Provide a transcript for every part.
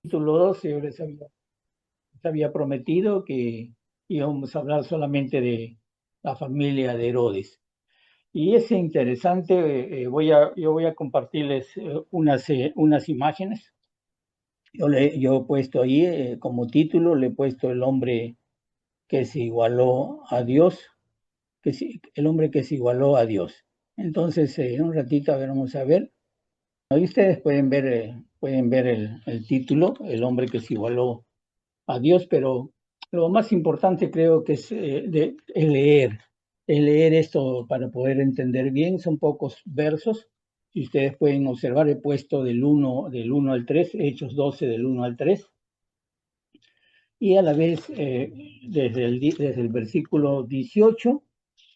Capítulo 12, yo les había prometido que íbamos a hablar solamente de la familia de Herodes. Y es interesante, yo voy a compartirles unas imágenes. Yo he puesto ahí como título, le he puesto el hombre que se igualó a Dios, el hombre que se igualó a Dios. Entonces, un ratito, a ver, vamos a ver. Ahí ustedes pueden ver el título, el hombre que se igualó a Dios, pero lo más importante creo que es leer esto para poder entender bien. Son pocos versos. Si ustedes pueden observar, he puesto del 1 al 3, Hechos 12 del 1 al 3, y a la vez desde el versículo 18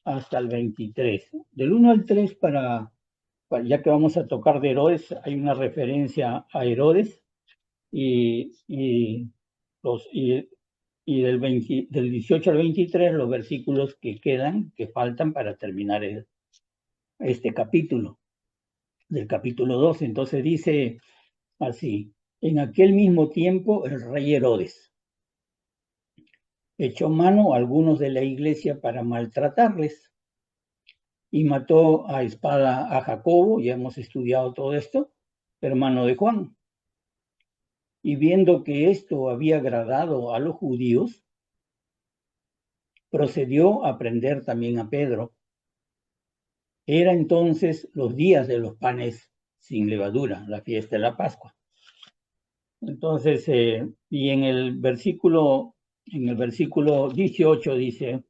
hasta el 23. Del 1 al 3, ya que vamos a tocar de Herodes, hay una referencia a Herodes y, y, los, y del 18 al 23 los versículos que faltan para terminar este capítulo, del capítulo 12. Entonces dice así: en aquel mismo tiempo el rey Herodes echó mano a algunos de la iglesia para maltratarles y mató a espada a Jacobo, ya hemos estudiado todo esto, hermano de Juan. Y viendo que esto había agradado a los judíos, procedió a prender también a Pedro. Era entonces los días de los panes sin levadura, la fiesta de la Pascua. Entonces, y en el versículo 18 dice: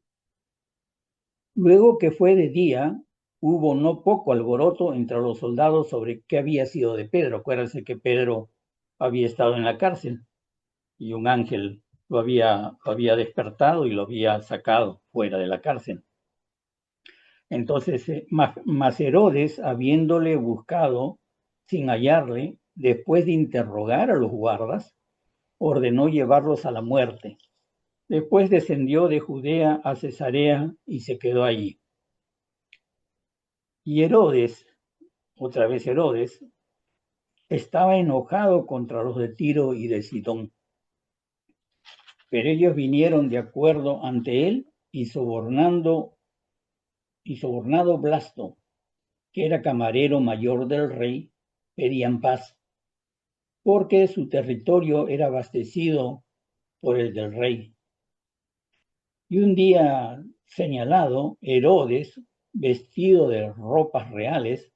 luego que fue de día, hubo no poco alboroto entre los soldados sobre qué había sido de Pedro. Acuérdense que Pedro había estado en la cárcel y un ángel lo había despertado y lo había sacado fuera de la cárcel. Entonces, mas Herodes, habiéndole buscado sin hallarle, después de interrogar a los guardas, ordenó llevarlos a la muerte. Después descendió de Judea a Cesarea y se quedó allí. Y Herodes, otra vez Herodes, estaba enojado contra los de Tiro y de Sidón. Pero ellos vinieron de acuerdo ante él y sobornado Blasto, que era camarero mayor del rey, pedían paz, porque su territorio era abastecido por el del rey. Y un día señalado, Herodes, vestido de ropas reales,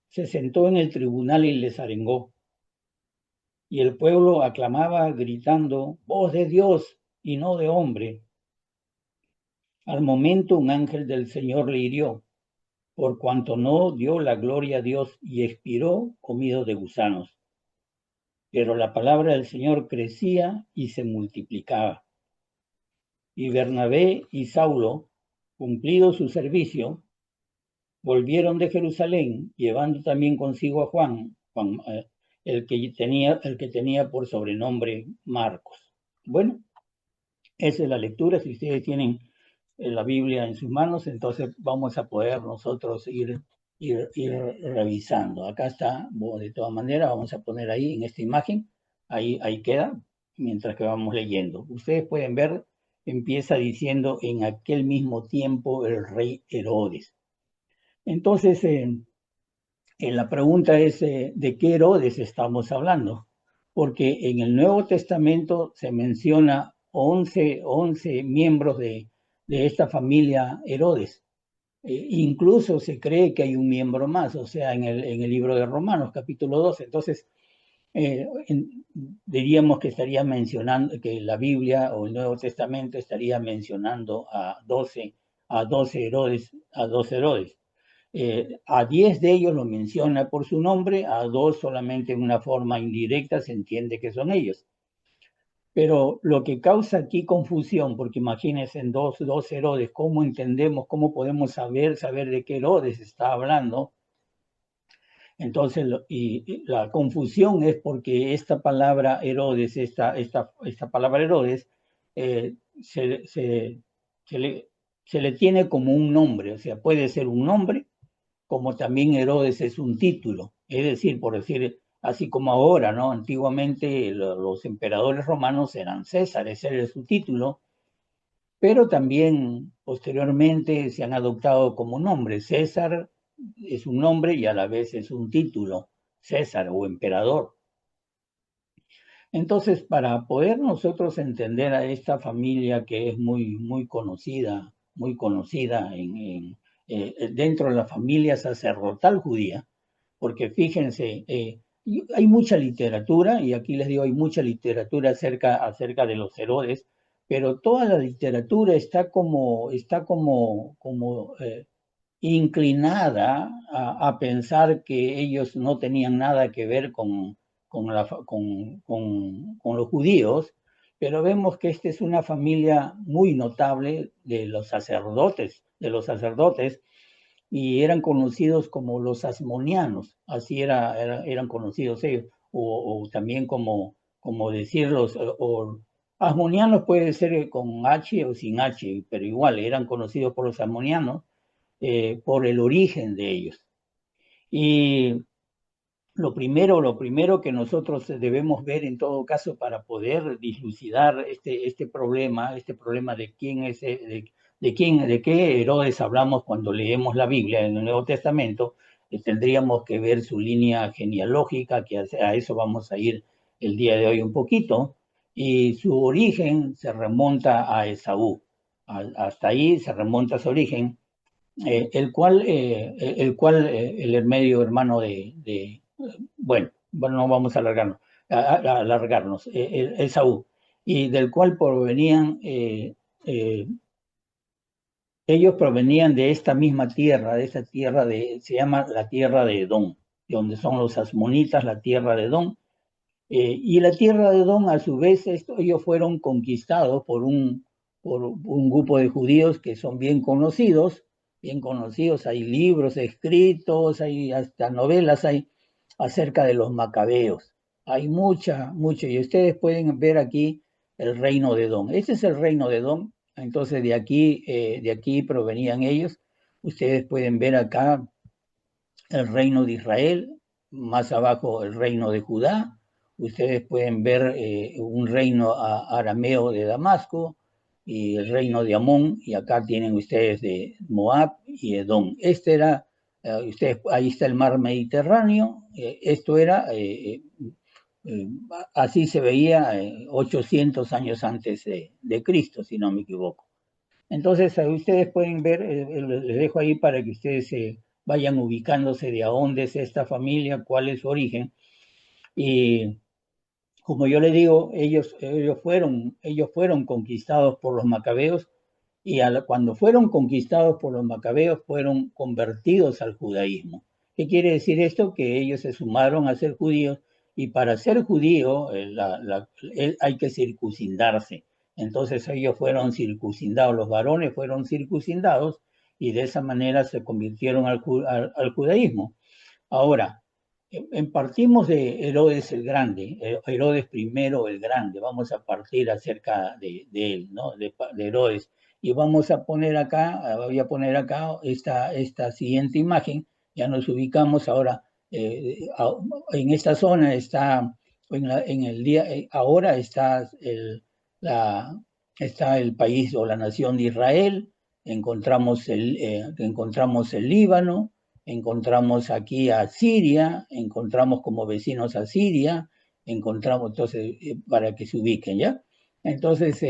se sentó en el tribunal y les arengó. Y el pueblo aclamaba gritando: voz de Dios y no de hombre. Al momento un ángel del Señor le hirió, por cuanto no dio la gloria a Dios, y expiró comido de gusanos. Pero la palabra del Señor crecía y se multiplicaba. Y Bernabé y Saulo, cumplido su servicio, volvieron de Jerusalén, llevando también consigo a Juan, el que tenía por sobrenombre Marcos. Bueno, esa es la lectura. Si ustedes tienen la Biblia en sus manos, entonces vamos a poder nosotros ir revisando. Acá está, de todas maneras, vamos a poner ahí en esta imagen, ahí queda, mientras que vamos leyendo. Ustedes pueden ver, empieza diciendo: en aquel mismo tiempo el rey Herodes. Entonces, la pregunta es, ¿de qué Herodes estamos hablando? Porque en el Nuevo Testamento se menciona 11 miembros de esta familia Herodes. Incluso se cree que hay un miembro más, o sea, en el libro de Romanos, capítulo 12. Entonces, diríamos que estaría mencionando, que la Biblia o el Nuevo Testamento estaría mencionando a 12 Herodes, a 10 de ellos lo menciona por su nombre, a 2 solamente en una forma indirecta se entiende que son ellos. Pero lo que causa aquí confusión, porque imagínense en dos Herodes, ¿cómo entendemos, cómo podemos saber de qué Herodes está hablando? Entonces, y la confusión es porque esta palabra Herodes, esta palabra Herodes, se le tiene como un nombre, o sea, puede ser un nombre como también Herodes es un título. Es decir, por decir, así como ahora, ¿no? Antiguamente los emperadores romanos eran César, ese era su título, pero también posteriormente se han adoptado como nombre. César es un nombre y a la vez es un título, César o emperador. Entonces, para poder nosotros entender a esta familia que es muy conocida dentro de la familia sacerdotal judía, porque fíjense, hay mucha literatura, y aquí les digo, hay mucha literatura acerca de los Herodes, pero toda la literatura está como inclinada a pensar que ellos no tenían nada que ver con los judíos, pero vemos que esta es una familia muy notable de los sacerdotes, y eran conocidos como los asmonianos, así eran conocidos ellos, o también como decirlos, o asmonianos puede ser con H o sin H, pero igual eran conocidos por los asmonianos, por el origen de ellos. Y lo primero que nosotros debemos ver en todo caso para poder dilucidar este problema de quién es, de qué Herodes hablamos cuando leemos la Biblia en el Nuevo Testamento, tendríamos que ver su línea genealógica, que a eso vamos a ir el día de hoy un poquito, y su origen se remonta a Esaú. Hasta ahí se remonta su origen, el medio hermano bueno, no vamos a alargarnos, Esaú, y del cual ellos provenían de esta misma tierra, de esa tierra se llama la tierra de Edom, donde son los asmonitas, la tierra de Edom, y la tierra de Edom, a su vez, ellos fueron conquistados por un grupo de judíos que son bien conocidos, hay libros escritos, hay hasta novelas hay acerca de los macabeos. Hay mucho, y ustedes pueden ver aquí el reino de Edom. Este es el reino de Edom, entonces de aquí provenían ellos. Ustedes pueden ver acá el reino de Israel, más abajo el reino de Judá. Ustedes pueden ver un reino arameo de Damasco y el reino de Amón, y acá tienen ustedes de Moab y Edom. Ahí está el mar Mediterráneo, esto era, eh, así se veía 800 años antes de Cristo, si no me equivoco. Entonces, ustedes pueden ver, les dejo ahí para que ustedes se vayan ubicándose de a dónde es esta familia, cuál es su origen. Y como yo le digo, ellos fueron conquistados por los macabeos, y cuando fueron conquistados por los macabeos fueron convertidos al judaísmo. ¿Qué quiere decir esto? Que ellos se sumaron a ser judíos, y para ser judío hay que circuncidarse. Entonces ellos fueron circuncidados, los varones fueron circuncidados, y de esa manera se convirtieron al judaísmo. Ahora, partimos de Herodes el Grande, Herodes primero el Grande. Vamos a partir acerca de él, ¿no? De Herodes. Y voy a poner acá esta siguiente imagen. Ya nos ubicamos ahora, en esta zona ahora está el país o la nación de Israel. Encontramos el Líbano, encontramos aquí a Siria, encontramos como vecinos a Siria, entonces, para que se ubiquen, ¿ya? Entonces,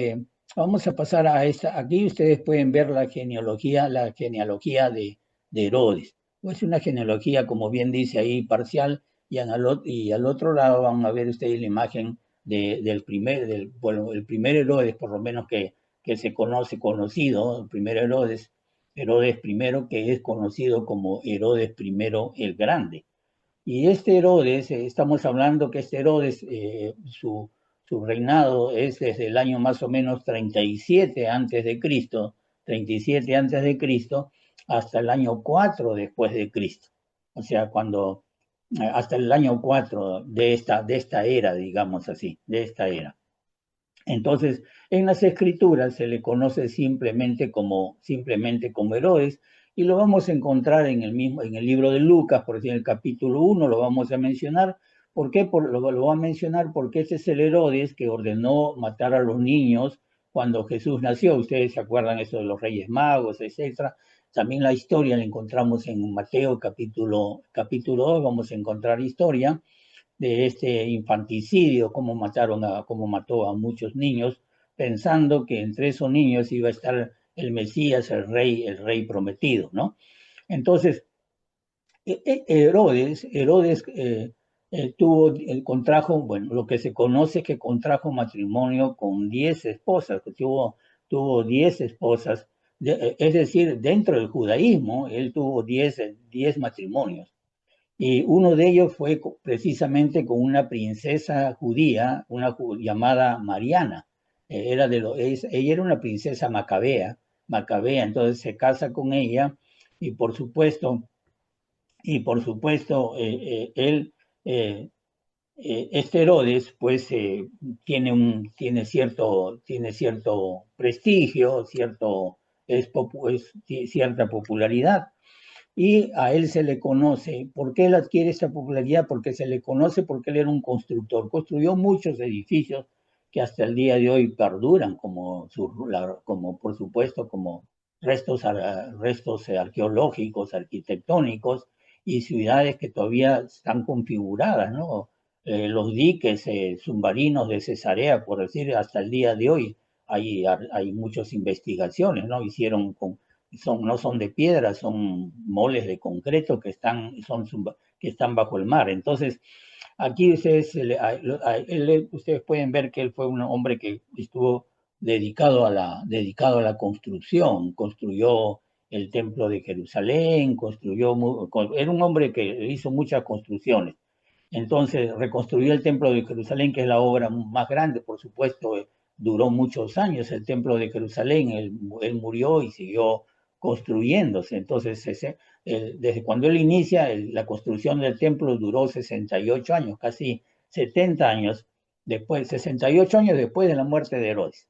vamos a pasar aquí ustedes pueden ver la genealogía de Herodes. Es una genealogía, como bien dice ahí, parcial, y al otro lado van a ver ustedes la imagen bueno, el primer Herodes, por lo menos que se conocido, el primer Herodes I, que es conocido como Herodes I el Grande. Y este Herodes, estamos hablando que este Herodes, su reinado es desde el año más o menos 37 antes de Cristo, 37 antes de Cristo, hasta el año 4 después de Cristo. O sea, hasta el año 4 de esta era, digamos así, de esta era. Entonces, en las escrituras se le conoce simplemente como Herodes, y lo vamos a encontrar en el libro de Lucas, por decir, en el capítulo 1 lo vamos a mencionar. ¿Por qué? Lo voy a mencionar porque ese es el Herodes que ordenó matar a los niños cuando Jesús nació. Ustedes se acuerdan eso de los Reyes Magos, etcétera. También la historia la encontramos en Mateo capítulo 2, vamos a encontrar historia de este infanticidio, cómo mató a muchos niños, pensando que entre esos niños iba a estar el Mesías, el rey prometido, ¿no? Entonces, Herodes contrajo, bueno, lo que se conoce es que contrajo matrimonio con 10 esposas, que tuvo 10 esposas, es decir, dentro del judaísmo, él tuvo 10 matrimonios. Y uno de ellos fue precisamente con una princesa judía, llamada Mariana. Ella era una princesa macabea, entonces se casa con ella y él, eh, este Herodes, pues tiene cierto prestigio, cierta popularidad. Y a él se le conoce, ¿por qué él adquiere esta popularidad? Porque se le conoce porque él era un constructor, construyó muchos edificios que hasta el día de hoy perduran, como por supuesto, como restos arqueológicos, arquitectónicos, y ciudades que todavía están configuradas, ¿no? Los diques submarinos de Cesarea, por decir, hasta el día de hoy hay muchas investigaciones, ¿no? No son de piedra, son moles de concreto que están bajo el mar. Entonces, aquí ustedes pueden ver que él fue un hombre que estuvo dedicado a la construcción, construyó el templo de Jerusalén, era un hombre que hizo muchas construcciones. Entonces reconstruyó el templo de Jerusalén, que es la obra más grande, por supuesto, duró muchos años el templo de Jerusalén, él murió y siguió construyéndose. Entonces, desde cuando él inicia, la construcción del templo duró 68 años, casi 70 años después, 68 años después de la muerte de Herodes,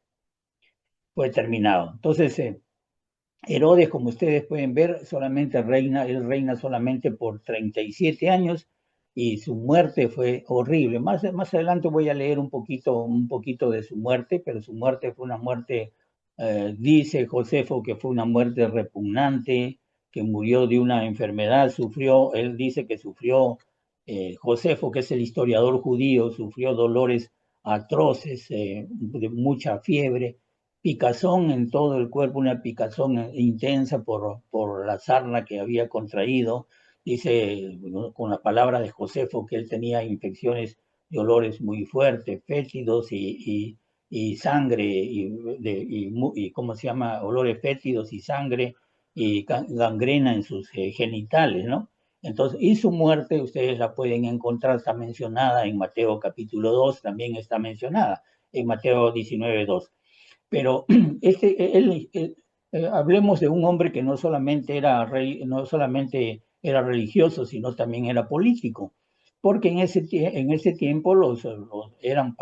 fue terminado. Entonces, Herodes, como ustedes pueden ver, él reina solamente por 37 años y su muerte fue horrible. Más adelante voy a leer un poquito de su muerte, pero su muerte fue una muerte, dice Josefo, que fue una muerte repugnante, que murió de una enfermedad, él dice que sufrió, Josefo, que es el historiador judío, sufrió dolores atroces, de mucha fiebre, picazón en todo el cuerpo, una picazón intensa por la sarna que había contraído. Dice, con la palabra de Josefo, que él tenía infecciones de olores muy fuertes, fétidos y sangre, ¿cómo se llama? Olores fétidos y sangre y gangrena en sus genitales, ¿no? Entonces, y su muerte, ustedes la pueden encontrar, está mencionada en Mateo capítulo 2, también está mencionada en Mateo 19:2. Pero hablemos de un hombre que no solamente era rey, no solamente era religioso, sino también era político, porque en ese tiempo eran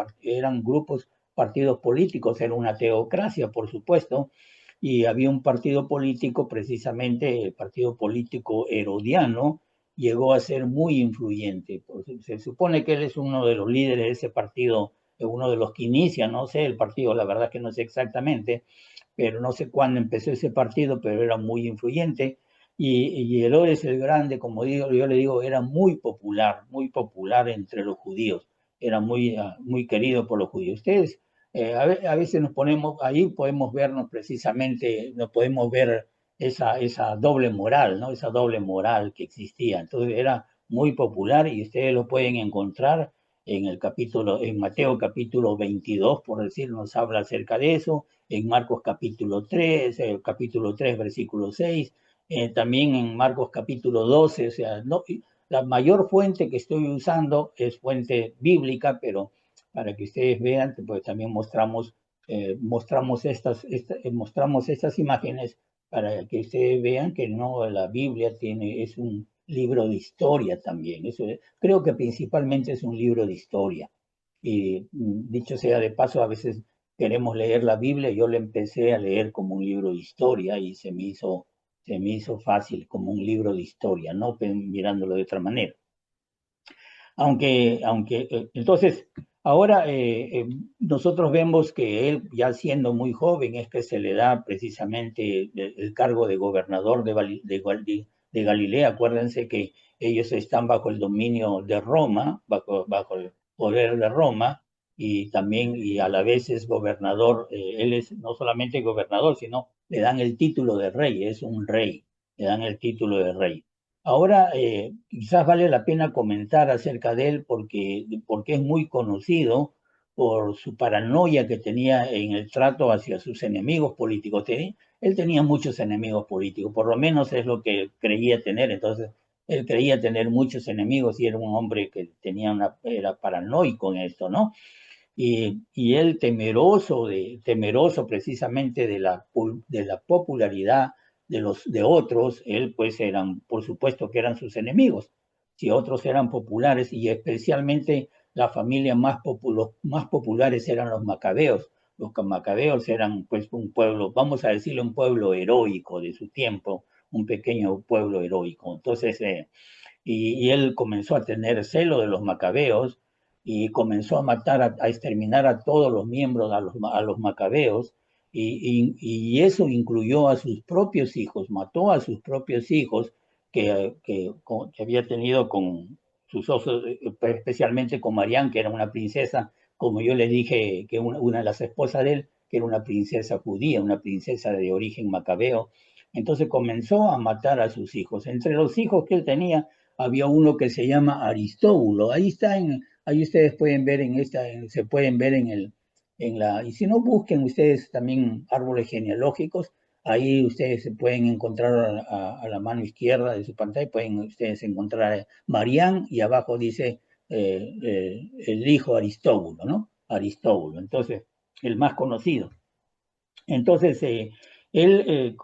grupos, partidos políticos, era una teocracia, por supuesto, y había un partido político, precisamente el partido político herodiano, llegó a ser muy influyente. Se supone que él es uno de los líderes de ese partido, uno de los que inicia, no sé, el partido, la verdad que no sé exactamente, pero no sé cuándo empezó ese partido, pero era muy influyente. Y Herodes el Grande, como digo, yo le digo, era muy popular entre los judíos, era muy querido por los judíos. Ustedes, a veces nos ponemos, ahí podemos vernos precisamente, nos podemos ver esa doble moral, ¿no? Esa doble moral que existía. Entonces era muy popular y ustedes lo pueden encontrar en Mateo capítulo 22, por decir, nos habla acerca de eso, en Marcos capítulo 3 versículo 6, también en Marcos capítulo 12, o sea, no, la mayor fuente que estoy usando es fuente bíblica, pero para que ustedes vean, pues también mostramos estas imágenes para que ustedes vean que no, la Biblia es un libro de historia también. Creo que principalmente es un libro de historia. Y dicho sea de paso, a veces queremos leer la Biblia, yo la empecé a leer como un libro de historia y se me hizo se me hizo fácil como un libro de historia, no mirándolo de otra manera. Entonces, ahora nosotros vemos que él, ya siendo muy joven, es que se le da precisamente el cargo de gobernador de Galilea. Acuérdense que ellos están bajo el dominio de Roma, bajo el poder de Roma, y también, y a la vez es gobernador. Él es no solamente gobernador, sino le dan el título de rey, es un rey, le dan el título de rey. Ahora, quizás vale la pena comentar acerca de él porque es muy conocido por su paranoia que tenía en el trato hacia sus enemigos políticos. Él tenía muchos enemigos políticos, por lo menos es lo que creía tener. Entonces, él creía tener muchos enemigos y era un hombre que era paranoico en esto, ¿no? Y él temeroso precisamente de la popularidad de otros, él pues eran, por supuesto que eran sus enemigos, si otros eran populares y especialmente la familia los más populares eran los macabeos. Los macabeos eran pues un pueblo, vamos a decirle un pueblo heroico de su tiempo, un pequeño pueblo heroico. Entonces, y él comenzó a tener celo de los macabeos y comenzó a matar, a exterminar a todos los miembros, a los macabeos, y eso incluyó a sus propios hijos, mató a sus propios hijos que había tenido con sus osos, especialmente con Marián, que era una princesa, como yo le dije, que una de las esposas de él, que era una princesa judía, una princesa de origen macabeo. Entonces comenzó a matar a sus hijos. Entre los hijos que él tenía, había uno que se llama Aristóbulo. Ahí ustedes pueden ver se pueden ver y si no busquen ustedes también árboles genealógicos, ahí ustedes se pueden encontrar a la mano izquierda de su pantalla, pueden ustedes encontrar a Marián y abajo dice el hijo Aristóbulo, ¿no? Aristóbulo, entonces, el más conocido. Entonces, él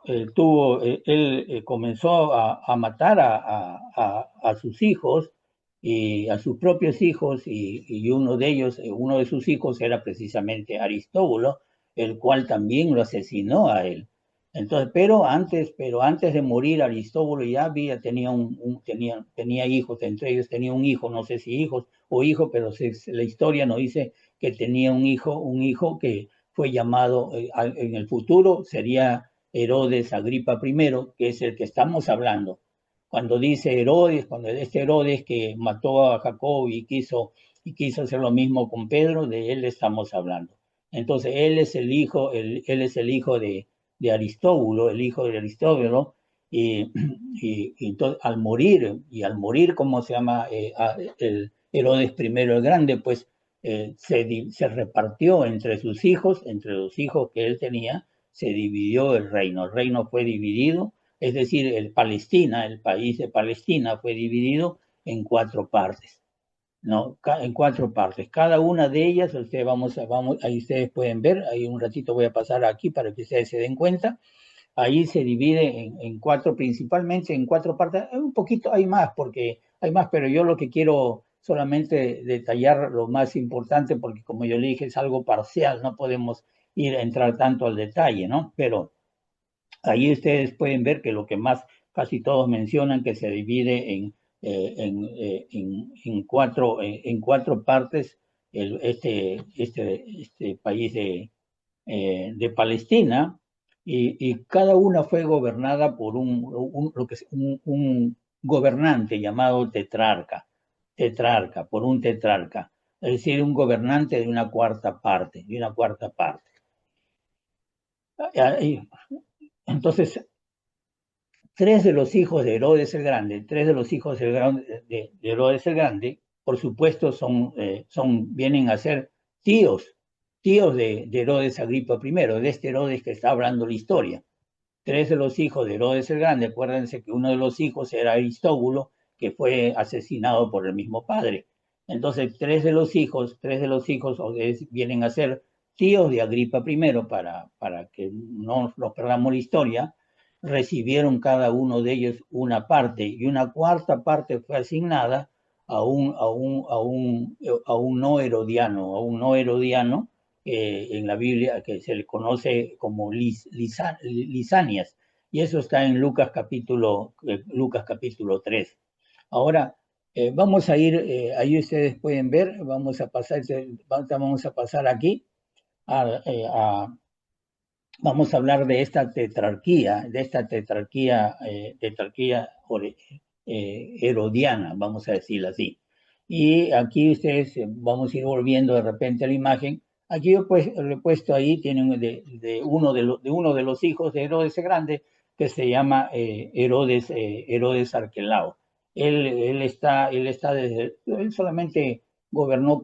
comenzó a matar a sus hijos y a sus propios hijos, y uno de ellos, uno de sus hijos era precisamente Aristóbulo, el cual también lo asesinó a él. Entonces, pero antes de morir, Aristóbulo ya tenía hijos, entre ellos tenía un hijo, no sé si hijos o hijo, pero la historia nos dice que tenía un hijo que fue llamado, en el futuro sería Herodes Agripa I, que es el que estamos hablando. Cuando dice Herodes, cuando este Herodes que mató a Jacob y quiso hacer lo mismo con Pedro, de él estamos hablando. Entonces, él es el hijo de Aristóbulo, el hijo de Aristóbulo, y entonces al morir, ¿cómo se llama? El Herodes I el Grande, pues se repartió entre los hijos que él tenía, se dividió el reino fue dividido, es decir, el país de Palestina fue dividido en 4 partes, ¿no? En 4 partes, cada una de ellas, ahí ustedes pueden ver, ahí un ratito voy a pasar aquí para que ustedes se den cuenta. Ahí se divide en 4, principalmente en 4 partes. Un poquito hay más, porque hay más, pero yo lo que quiero solamente detallar lo más importante, porque como yo le dije, es algo parcial, no podemos entrar tanto al detalle, ¿no? Pero ahí ustedes pueden ver que lo que más casi todos mencionan, que se divide en 4 partes este país de Palestina, y cada una fue gobernada por un gobernante llamado por un tetrarca, es decir, un gobernante de una cuarta parte. Entonces, tres de los hijos de Herodes el Grande, por supuesto, vienen a ser tíos de Herodes Agripa I, de este Herodes que está hablando la historia. Tres de los hijos de Herodes el Grande, acuérdense que uno de los hijos era Aristóbulo, que fue asesinado por el mismo padre. Entonces, tres de los hijos vienen a ser tíos de Agripa I, para que no nos perdamos la historia. Recibieron cada uno de ellos una parte, y una cuarta parte fue asignada a un no herodiano, en la Biblia, que se le conoce como Lisanias. y eso está en Lucas capítulo 3. Ahora, vamos a ir, ahí ustedes pueden ver, vamos a pasar aquí vamos a hablar de esta tetrarquía herodiana, vamos a decirlo así. Y aquí ustedes, vamos a ir volviendo de repente a la imagen. Aquí yo pues, lo he puesto ahí, tienen de uno de los hijos de Herodes el Grande, que se llama Herodes Arquelao. Él solamente gobernó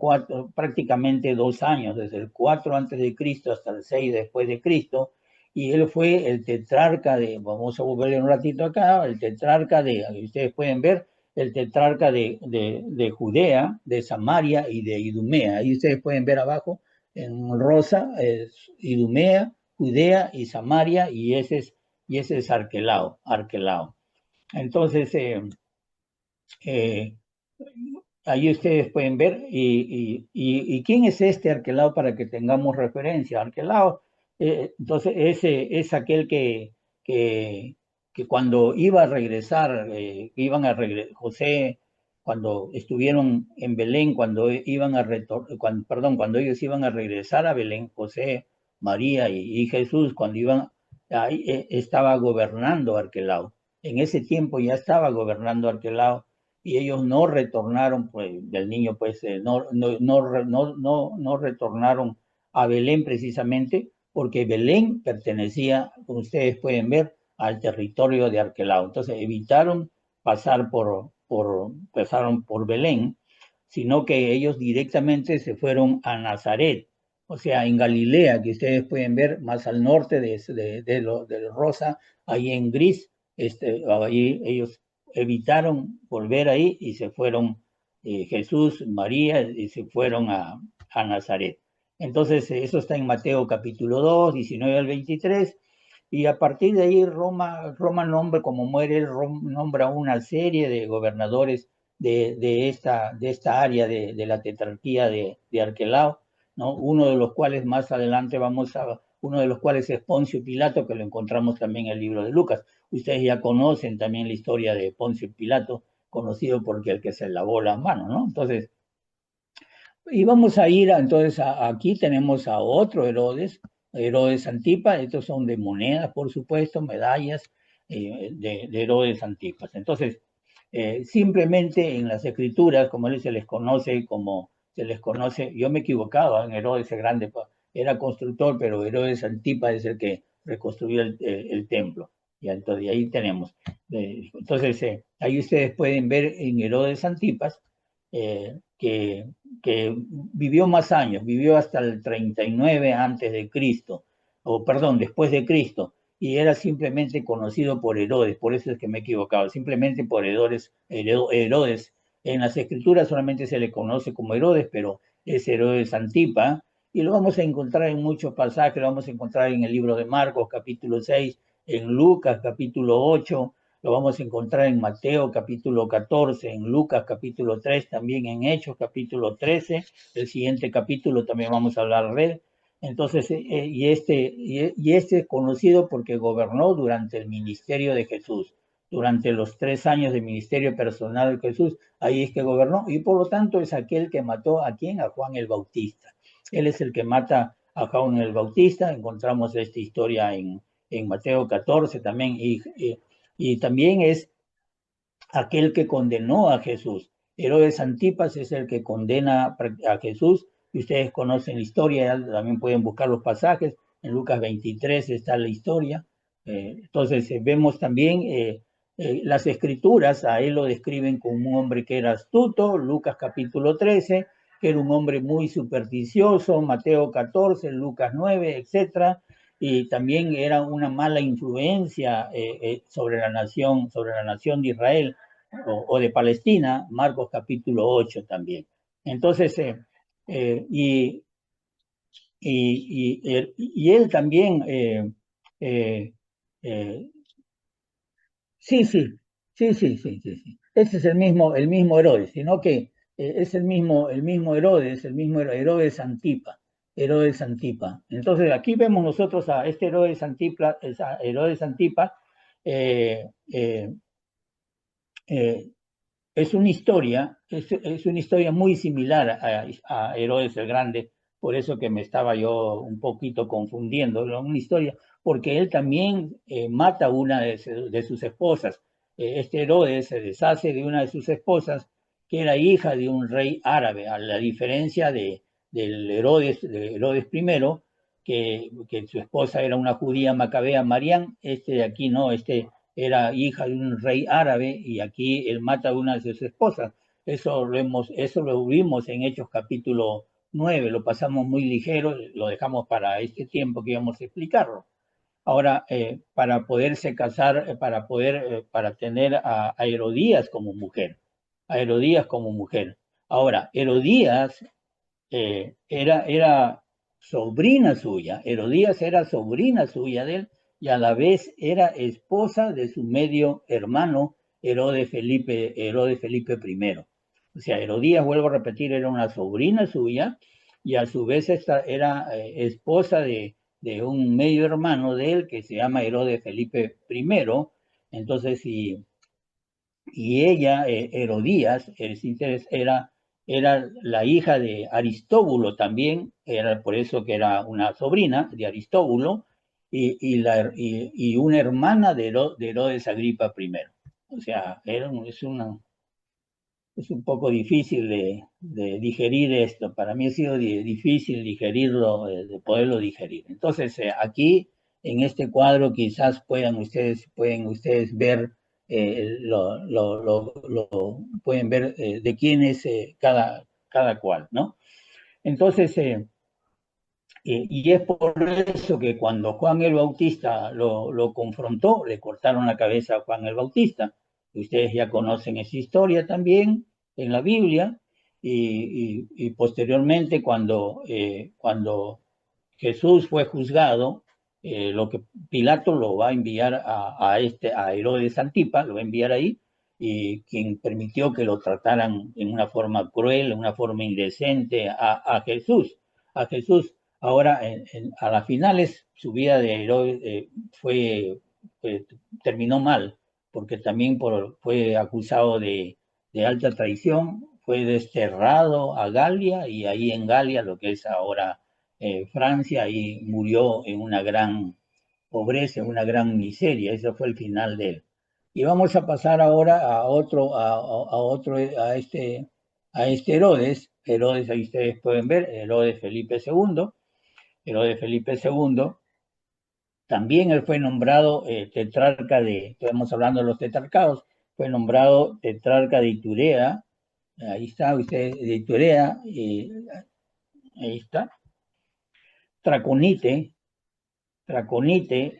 prácticamente 2 años, desde el 4 antes de Cristo hasta el 6 después de Cristo, y él fue el tetrarca vamos a volver un ratito acá, el tetrarca ustedes pueden ver, el tetrarca de Judea, de Samaria y de Idumea. Ahí ustedes pueden ver abajo, en rosa, Idumea, Judea y Samaria, y ese es Arquelao. Entonces, eh, ahí ustedes pueden ver. ¿Y quién es este Arquelao para que tengamos referencia? Arquelao, entonces, ese es aquel que, que cuando iba a regresar, José, cuando estuvieron en Belén, cuando ellos iban a regresar a Belén, José, María y Jesús, cuando iban, ahí estaba gobernando Arquelao. En ese tiempo ya estaba gobernando Arquelao y ellos no retornaron, pues, del niño, pues, no retornaron a Belén precisamente, porque Belén pertenecía, como ustedes pueden ver, al territorio de Arquelao. Entonces evitaron pasaron por Belén, sino que ellos directamente se fueron a Nazaret, o sea, en Galilea, que ustedes pueden ver más al norte de Rosa, ahí en gris, ahí ellos evitaron volver ahí y se fueron Jesús, María, y se fueron a Nazaret. Entonces, eso está en Mateo capítulo 2, 19 al 23, y a partir de ahí Roma nombra, como muere él, nombra una serie de gobernadores de esta área de la tetrarquía de Arquelao, ¿no? Uno de los cuales más adelante uno de los cuales es Poncio Pilato, que lo encontramos también en el libro de Lucas. Ustedes ya conocen también la historia de Poncio Pilato, conocido porque el que se lavó las manos, ¿no? Entonces, y vamos a ir, entonces, aquí tenemos a otro Herodes Antipas. Estos son de monedas, por supuesto, medallas de Herodes Antipas. Entonces, simplemente en las escrituras, como se les conoce, yo me he equivocado, en Herodes el Grande era constructor, pero Herodes Antipas es el que reconstruyó el templo. Y entonces ahí tenemos. Entonces, ahí ustedes pueden ver en Herodes Antipas que vivió más años, vivió hasta el 39 antes de Cristo, o perdón, después de Cristo, y era simplemente conocido por Herodes, por eso es que me he equivocado, simplemente por Herodes. En las escrituras solamente se le conoce como Herodes, pero es Herodes Antipa, y lo vamos a encontrar en muchos pasajes, lo vamos a encontrar en el libro de Marcos capítulo 6, en Lucas capítulo 8, lo vamos a encontrar en Mateo capítulo 14, en Lucas capítulo 3, también en Hechos capítulo 13, el siguiente capítulo también vamos a hablar de él. Entonces, este es conocido porque gobernó durante el ministerio de Jesús, durante los 3 años de ministerio personal de Jesús, ahí es que gobernó, y por lo tanto es aquel que mató ¿a quién? A Juan el Bautista. Él es el que mata a Juan el Bautista. Encontramos esta historia en Mateo 14 también, y también es aquel que condenó a Jesús. Herodes Antipas es el que condena a Jesús, y ustedes conocen la historia, también pueden buscar los pasajes, en Lucas 23 está la historia. Entonces vemos también las escrituras, a él lo describen como un hombre que era astuto, Lucas capítulo 13, que era un hombre muy supersticioso, Mateo 14, Lucas 9, etcétera, y también era una mala influencia sobre la nación de Israel o de Palestina, Marcos capítulo 8 también. Entonces, y él también, eh, sí, sí, sí, sí, sí, sí, sí. Ese es el mismo Herodes, sino que es el mismo Herodes, Herodes Antipa, Herodes Antipa. Entonces aquí vemos nosotros a este Herodes Antipa, eh, eh, eh, es una historia, es una historia muy similar a Herodes el Grande, por eso que me estaba yo un poquito confundiendo, ¿no? Una historia, porque él también mata a una de sus esposas. Este Herodes se deshace de una de sus esposas, que era hija de un rey árabe, a la diferencia de Herodes I, que su esposa era una judía macabea, Marián. Este de aquí no, este era hija de un rey árabe y aquí él mata a una de sus esposas. Eso lo vimos en Hechos capítulo 9, lo pasamos muy ligero, lo dejamos para este tiempo que íbamos a explicarlo. Ahora, para poderse casar, para tener a Herodías como mujer, a Herodías como mujer. Ahora, Herodías era sobrina suya, Herodías era sobrina suya de él y a la vez era esposa de su medio hermano Herodes Felipe I. O sea, Herodías, vuelvo a repetir, era una sobrina suya y a su vez esta era esposa de un medio hermano de él que se llama Herodes Felipe I. Entonces, y ella, Herodías, era la hija de Aristóbulo también, era por eso que era una sobrina de Aristóbulo, y una hermana de Herodes Agripa I. O sea, es un poco difícil de digerir esto. Para mí ha sido difícil digerirlo, de poderlo digerir. Entonces, aquí en este cuadro quizás pueden ustedes ver, pueden ver de quién es cada cual, ¿no? Entonces, y es por eso que cuando Juan el Bautista lo confrontó, le cortaron la cabeza a Juan el Bautista. Ustedes ya conocen esa historia también en la Biblia. Y posteriormente, cuando Jesús fue juzgado, lo que Pilato lo va a enviar a Herodes Antipa, lo va a enviar ahí, y quien permitió que lo trataran en una forma cruel, en una forma indecente a Jesús. A Jesús. Ahora, a las finales, su vida de Herodes eh, terminó mal, porque también fue acusado de alta traición, fue desterrado a Galia y ahí en Galia, lo que es ahora Francia, ahí murió en una gran pobreza, en una gran miseria. Ese fue el final de él. Y vamos a pasar ahora a este Herodes. Herodes, ahí ustedes pueden ver, Herodes Felipe II. Herodes Felipe II, también él fue nombrado tetrarca estamos hablando de los tetrarcados, fue nombrado tetrarca de Iturea. Ahí está usted, de Iturea, ahí está. Traconite, que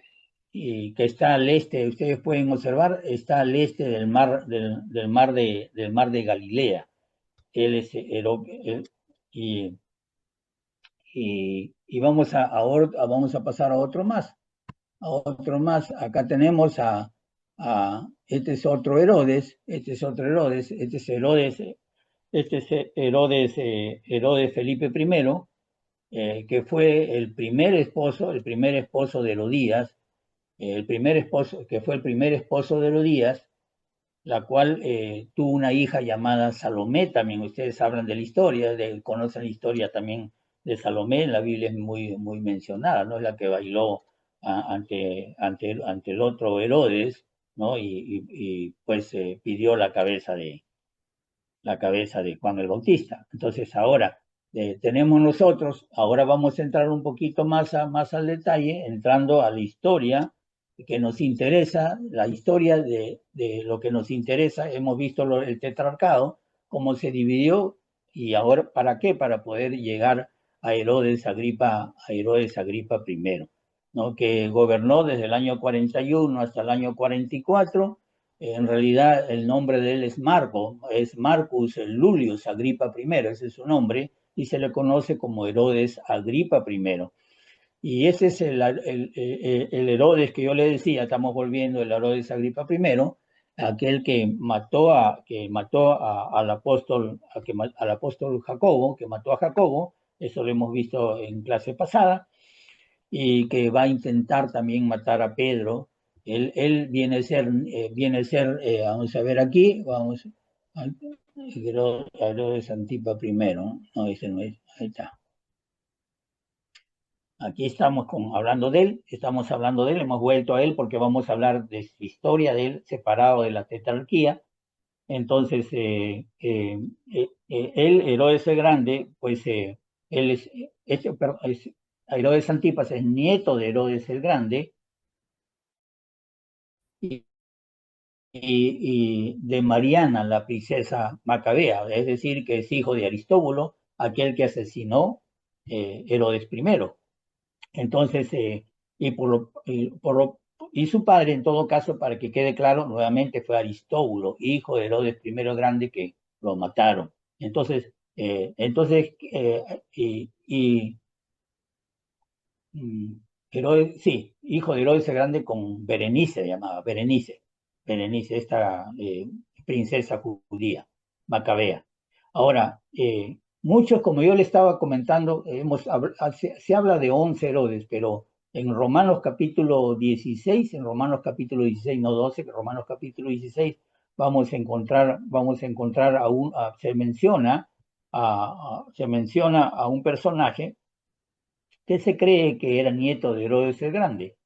está al este, ustedes pueden observar, está al este del mar de Galilea. Él es y, y vamos a pasar a otro más. Acá tenemos este es otro Herodes, Herodes Felipe I, que fue el primer esposo de Herodías, que fue el primer esposo de Herodías, la cual tuvo una hija llamada Salomé. También ustedes hablan de la historia, conocen la historia también de Salomé, en la Biblia es muy, muy mencionada, ¿no? Es la que bailó ante el otro Herodes, ¿no? Pues pidió la cabeza de Juan el Bautista. Entonces ahora tenemos nosotros, ahora vamos a entrar un poquito más al detalle, entrando a la historia que nos interesa, la historia de lo que nos interesa. Hemos visto el tetrarcado, cómo se dividió y ahora, ¿para qué? Para poder llegar a Herodes Agripa I, ¿no? Que gobernó desde el año 41 hasta el año 44. En realidad el nombre de él es Marcus Lulius Agripa I, ese es su nombre, y se le conoce como Herodes Agripa I. Y ese es el Herodes que yo le decía, estamos volviendo el Herodes Agripa I, aquel al apóstol Jacobo, que mató a Jacobo, eso lo hemos visto en clase pasada, y que va a intentar también matar a Pedro, Él viene a ser, vamos a ver aquí, vamos, Herodes Antipa primero, no, ese no es, ahí está. Aquí estamos hablando de él, estamos hablando de él, hemos vuelto a él porque vamos a hablar de su historia de él, separado de la tetrarquía. Entonces, él, Herodes el Grande, pues él Herodes Antipas es nieto de Herodes el Grande y, y de Mariana, la princesa Macabea, es decir, que es hijo de Aristóbulo, aquel que asesinó Herodes primero. Entonces, y su padre, en todo caso, para que quede claro, nuevamente fue Aristóbulo, hijo de Herodes I Grande, que lo mataron. Y mm, Herodes, sí, hijo de Herodes el Grande con Berenice, se llamaba, Berenice, esta princesa judía, Macabea. Ahora, muchos, como yo le estaba comentando, se habla de 11 Herodes, pero en Romanos capítulo 16, en Romanos capítulo 16, no 12, Romanos capítulo 16, vamos a encontrar se menciona a un personaje que se cree que era nieto de Herodes el Grande.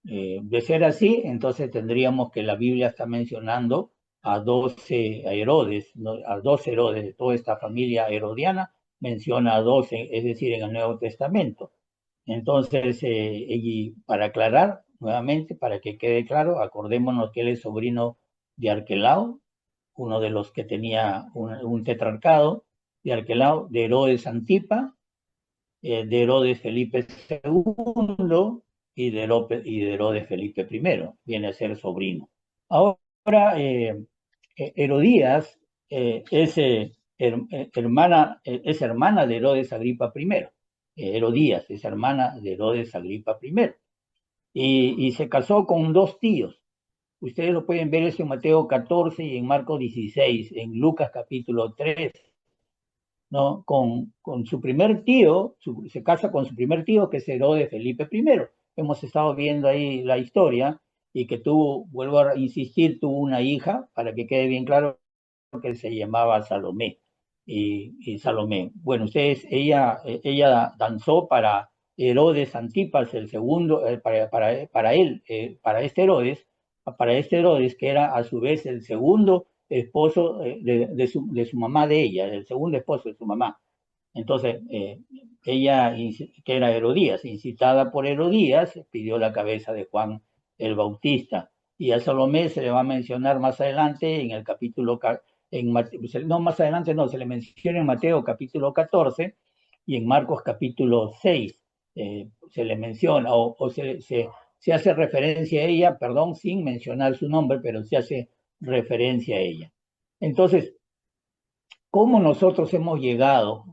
De ser así, entonces tendríamos que la Biblia está mencionando a 12 Herodes, ¿no? A 12 Herodes de toda esta familia herodiana, menciona a 12, es decir, en el Nuevo Testamento. Entonces, y para aclarar nuevamente, para que quede claro, acordémonos que él es sobrino de Arquelao, uno de los que tenía un tetrarcado, de Arquelao, de Herodes Antipa, de Herodes Felipe II y de Herodes Felipe I, viene a ser sobrino. Ahora, Herodías es hermana de Herodes Agripa I. Herodías es hermana de Herodes Agripa I. Y se casó con dos tíos. Ustedes lo pueden ver eso en Mateo 14 y en Marcos 16, en Lucas capítulo 3. ¿No? Con su primer tío, se casa con su primer tío, que es Herodes Felipe I. Hemos estado viendo ahí la historia y que tuvo, vuelvo a insistir, tuvo una hija, para que quede bien claro, que se llamaba Salomé. Y Salomé, bueno, ella danzó para Herodes Antipas, el segundo, para él, para este Herodes, que era a su vez el segundo esposo de su mamá de ella, el segundo esposo de su mamá. Entonces, ella, que era Herodías, incitada por Herodías, pidió la cabeza de Juan el Bautista. Y a Salomé se le va a mencionar más adelante en el capítulo, no más adelante, no, se le menciona en Mateo capítulo 14 y en Marcos capítulo 6. Se le menciona o se hace referencia a ella, perdón, sin mencionar su nombre, pero se hace referencia a ella. Entonces, ¿cómo nosotros hemos llegado?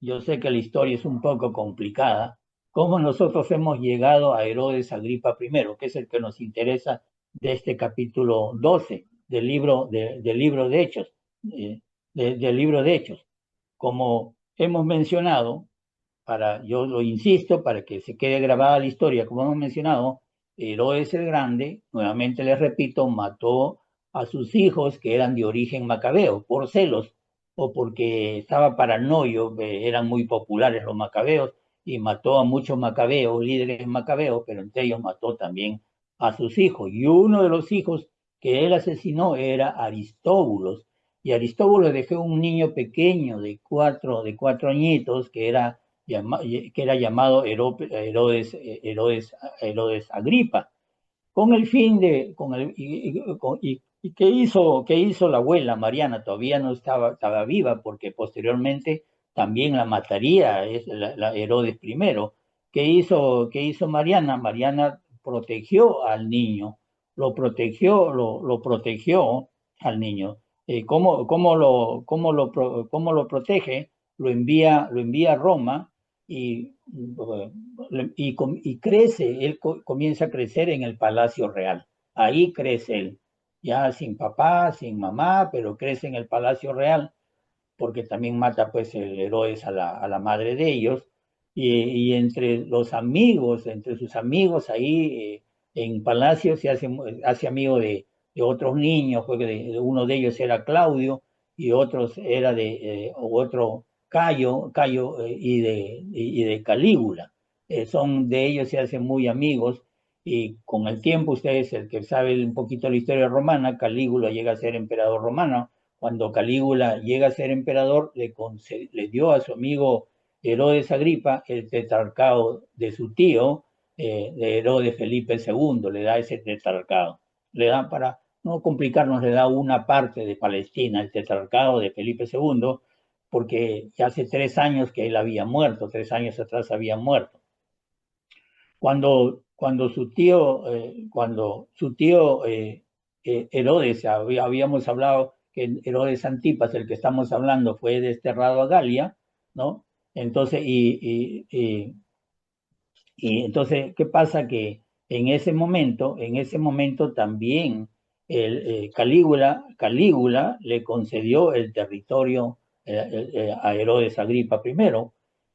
Yo sé que la historia es un poco complicada. ¿Cómo nosotros hemos llegado a Herodes Agripa I, que es el que nos interesa de este capítulo 12 del libro de Hechos? Del libro de Hechos. Como hemos mencionado, yo lo insisto, para que se quede grabada la historia, como hemos mencionado, Herodes el Grande, nuevamente les repito, mató a sus hijos que eran de origen macabeo, por celos o porque estaba paranoio, eran muy populares los macabeos, y mató a muchos macabeos, líderes macabeos, pero entre ellos mató también a sus hijos. Y uno de los hijos que él asesinó era Aristóbulos, y Aristóbulo dejó un niño pequeño de cuatro añitos que era llamado Herodes Agripa, con el fin de, con el, y qué hizo la abuela Mariana, todavía no estaba viva, porque posteriormente también la mataría la Herodes primero. Qué hizo Mariana? Mariana protegió al niño, lo protegió al niño. ¿Cómo lo protege? Lo envía a Roma y, y crece, él comienza a crecer en el Palacio Real. Ahí crece él, ya sin papá, sin mamá, pero crece en el Palacio Real, porque también mata pues el Herodes a la madre de ellos. Y entre sus amigos ahí, en palacio se hace amigo de otros niños, porque uno de ellos era Claudio y otros era otro Cayo y de Calígula. Son de ellos se hacen muy amigos y con el tiempo, ustedes, el que sabe un poquito la historia romana, Calígula llega a ser emperador romano. Cuando Calígula llega a ser emperador, le dio a su amigo Herodes Agripa el tetrarcado de su tío, de Herodes Felipe II, le da ese tetrarcado. Le da, para no complicarnos, le da una parte de Palestina, el tetrarcado de Felipe II, porque ya hace 3 años que él había muerto, 3 años atrás había muerto. Cuando su tío Herodes, habíamos hablado que Herodes Antipas, el que estamos hablando, fue desterrado a Galia, ¿no? Entonces, y entonces, ¿qué pasa? Que en ese momento también Calígula le concedió el territorio a Herodes Agripa I,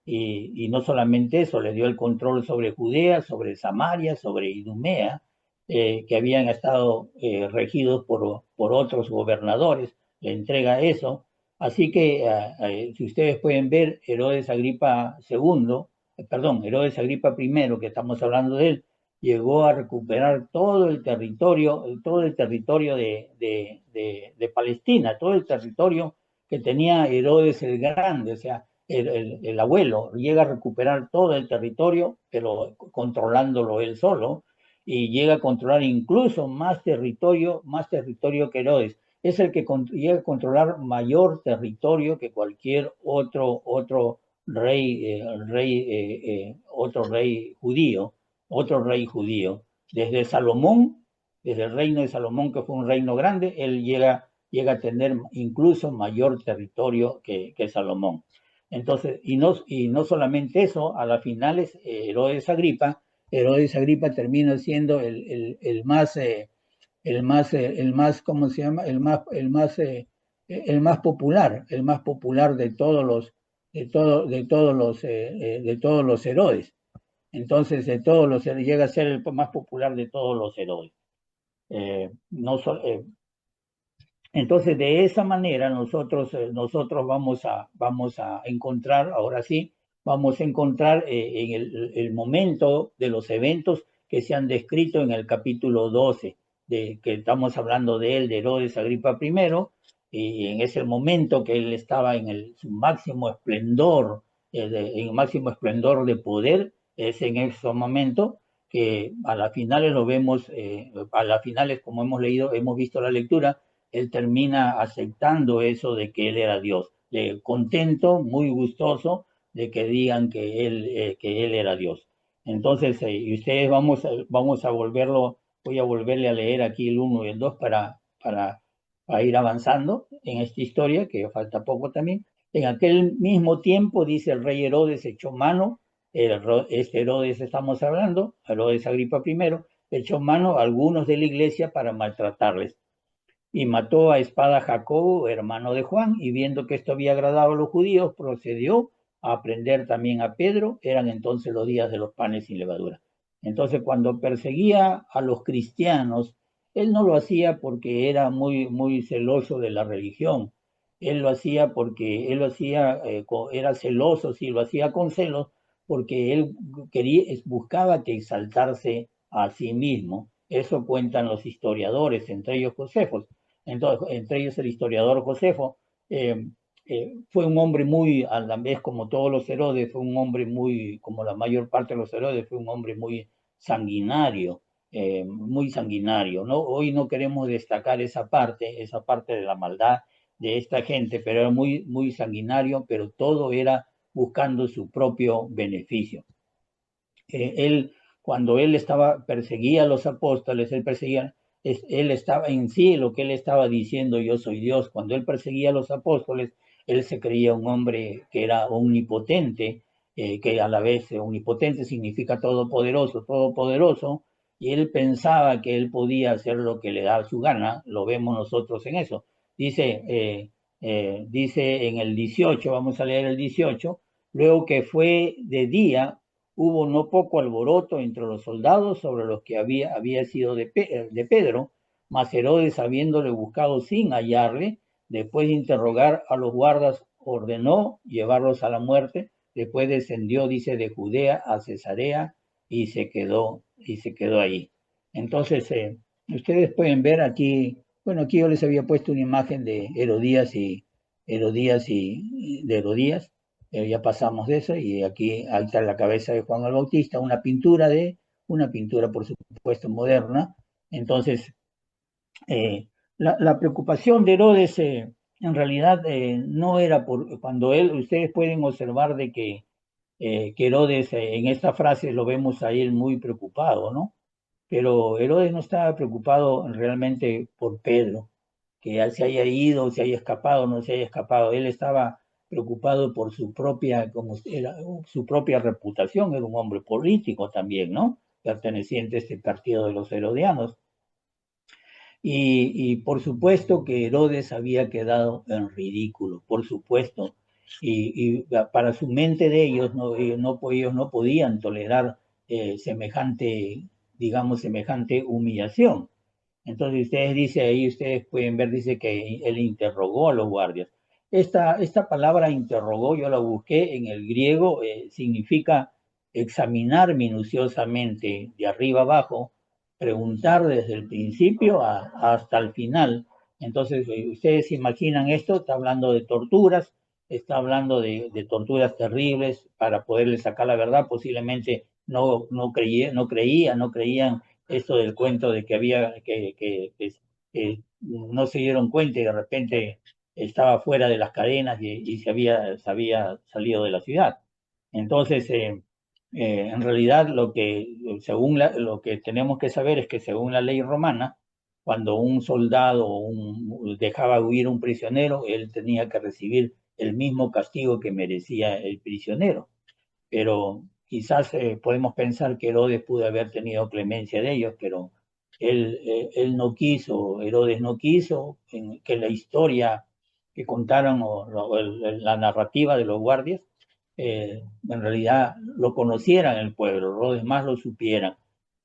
y no solamente eso, le dio el control sobre Judea, sobre Samaria, sobre Idumea, que habían estado regidos por otros gobernadores, le entrega eso. Así que, si ustedes pueden ver, Herodes Agripa I, que estamos hablando de él, llegó a recuperar todo el territorio de Palestina, todo el territorio que tenía Herodes el Grande, o sea, el abuelo, llega a recuperar todo el territorio, pero controlándolo él solo, y llega a controlar incluso más territorio que Herodes. Es el que llega a controlar mayor territorio que cualquier otro otro rey judío. Desde Salomón, desde el reino de Salomón, que fue un reino grande, él llega a tener incluso mayor territorio que Salomón. Entonces, y no solamente eso, a las finales, Herodes Agripa termina siendo el más, ¿cómo se llama? El más popular de todos de todos los Herodes. Entonces, llega a ser el más popular de todos los Herodes. No so, entonces, de esa manera nosotros vamos a encontrar, ahora sí, vamos a encontrar en el momento de los eventos que se han descrito en el capítulo 12, que estamos hablando de él, de Herodes Agripa I, y en ese momento que él estaba en su máximo esplendor, en el máximo esplendor de poder, es en ese momento que a las finales lo vemos, a las finales, como hemos leído, hemos visto la lectura, él termina aceptando eso de que él era Dios, contento, muy gustoso de que digan que él era Dios. Entonces, y ustedes vamos a volverlo, voy a volverle a leer aquí el 1 y el 2 para ir avanzando en esta historia, que falta poco también. En aquel mismo tiempo, dice el rey Herodes, echó mano, este Herodes estamos hablando, Herodes Agripa I, echó mano a algunos de la iglesia para maltratarles y mató a espada a Jacobo, hermano de Juan, y viendo que esto había agradado a los judíos, procedió a prender también a Pedro. Eran entonces los días de los panes sin levadura. Entonces, cuando perseguía a los cristianos, él no lo hacía porque era muy celoso de la religión. Él lo hacía porque era celoso, sí, lo hacía con celos, porque él buscaba que exaltarse a sí mismo. Eso cuentan los historiadores, entre ellos Josefo. Entonces, entre ellos el historiador Josefo, fue un hombre muy, a la vez como todos los Herodes, fue un hombre muy, como la mayor parte de los Herodes, fue un hombre muy sanguinario, ¿no? Hoy no queremos destacar esa parte de la maldad de esta gente, pero era muy sanguinario, pero todo era buscando su propio beneficio. Cuando él perseguía a los apóstoles, él estaba en sí, lo que él estaba diciendo, yo soy Dios. Cuando él perseguía a los apóstoles, él se creía un hombre que era omnipotente, que a la vez omnipotente significa todopoderoso, y él pensaba que él podía hacer lo que le daba su gana. Lo vemos nosotros en eso. Dice en el 18, vamos a leer el 18, luego que fue de día, hubo no poco alboroto entre los soldados sobre lo que había sido de Pedro, mas Herodes, habiéndole buscado sin hallarle, después de interrogar a los guardas, ordenó llevarlos a la muerte. Después descendió, dice, de Judea a Cesarea y se quedó ahí. Entonces, ustedes pueden ver aquí, bueno, aquí yo les había puesto una imagen de Herodías, ya pasamos de eso, y aquí ahí está la cabeza de Juan el Bautista, una pintura por supuesto moderna. Entonces, la preocupación de Herodes en realidad no era cuando ustedes pueden observar de que Herodes en esta frase lo vemos a él muy preocupado, ¿no? Pero Herodes no estaba preocupado realmente por Pedro, que se haya ido, se haya escapado, no se haya escapado. Él estaba preocupado por su propia, su propia reputación, era un hombre político también, ¿no? Perteneciente a este partido de los herodianos. Y por supuesto que Herodes había quedado en ridículo, por supuesto. Y para su mente de ellos no podían tolerar semejante, digamos, semejante humillación. Entonces ustedes pueden ver, dice que él interrogó a los guardias. Esta palabra interrogó, yo la busqué en el griego, significa examinar minuciosamente de arriba abajo, preguntar desde el principio hasta el final. Entonces, ustedes se imaginan esto, está hablando de torturas, está hablando de torturas terribles para poderle sacar la verdad. Posiblemente no creían esto del cuento de que que no se dieron cuenta y de repente estaba fuera de las cadenas y se había salido de la ciudad. Entonces, en realidad lo que tenemos que saber es que según la ley romana, cuando un soldado dejaba huir un prisionero, él tenía que recibir el mismo castigo que merecía el prisionero. Pero quizás podemos pensar que Herodes pudo haber tenido clemencia de ellos, pero él no quiso, Herodes no quiso que la historia que contaron la narrativa de los guardias, en realidad lo conocieran el pueblo, los demás lo supieran.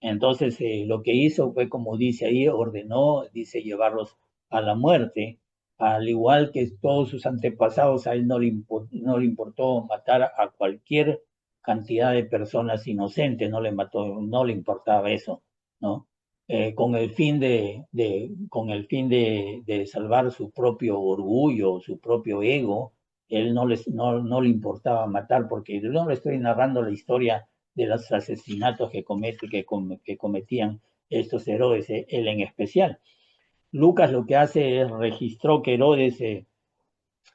Entonces, lo que hizo fue, como dice ahí, ordenó, dice, llevarlos a la muerte, al igual que todos sus antepasados. A él no le importó matar a cualquier cantidad de personas inocentes, no le importaba eso, ¿no? Con el fin de salvar su propio orgullo, su propio ego, él no le importaba matar, porque yo no le estoy narrando la historia de los asesinatos que cometían estos Herodes, él en especial. Lucas lo que hace es registró que Herodes,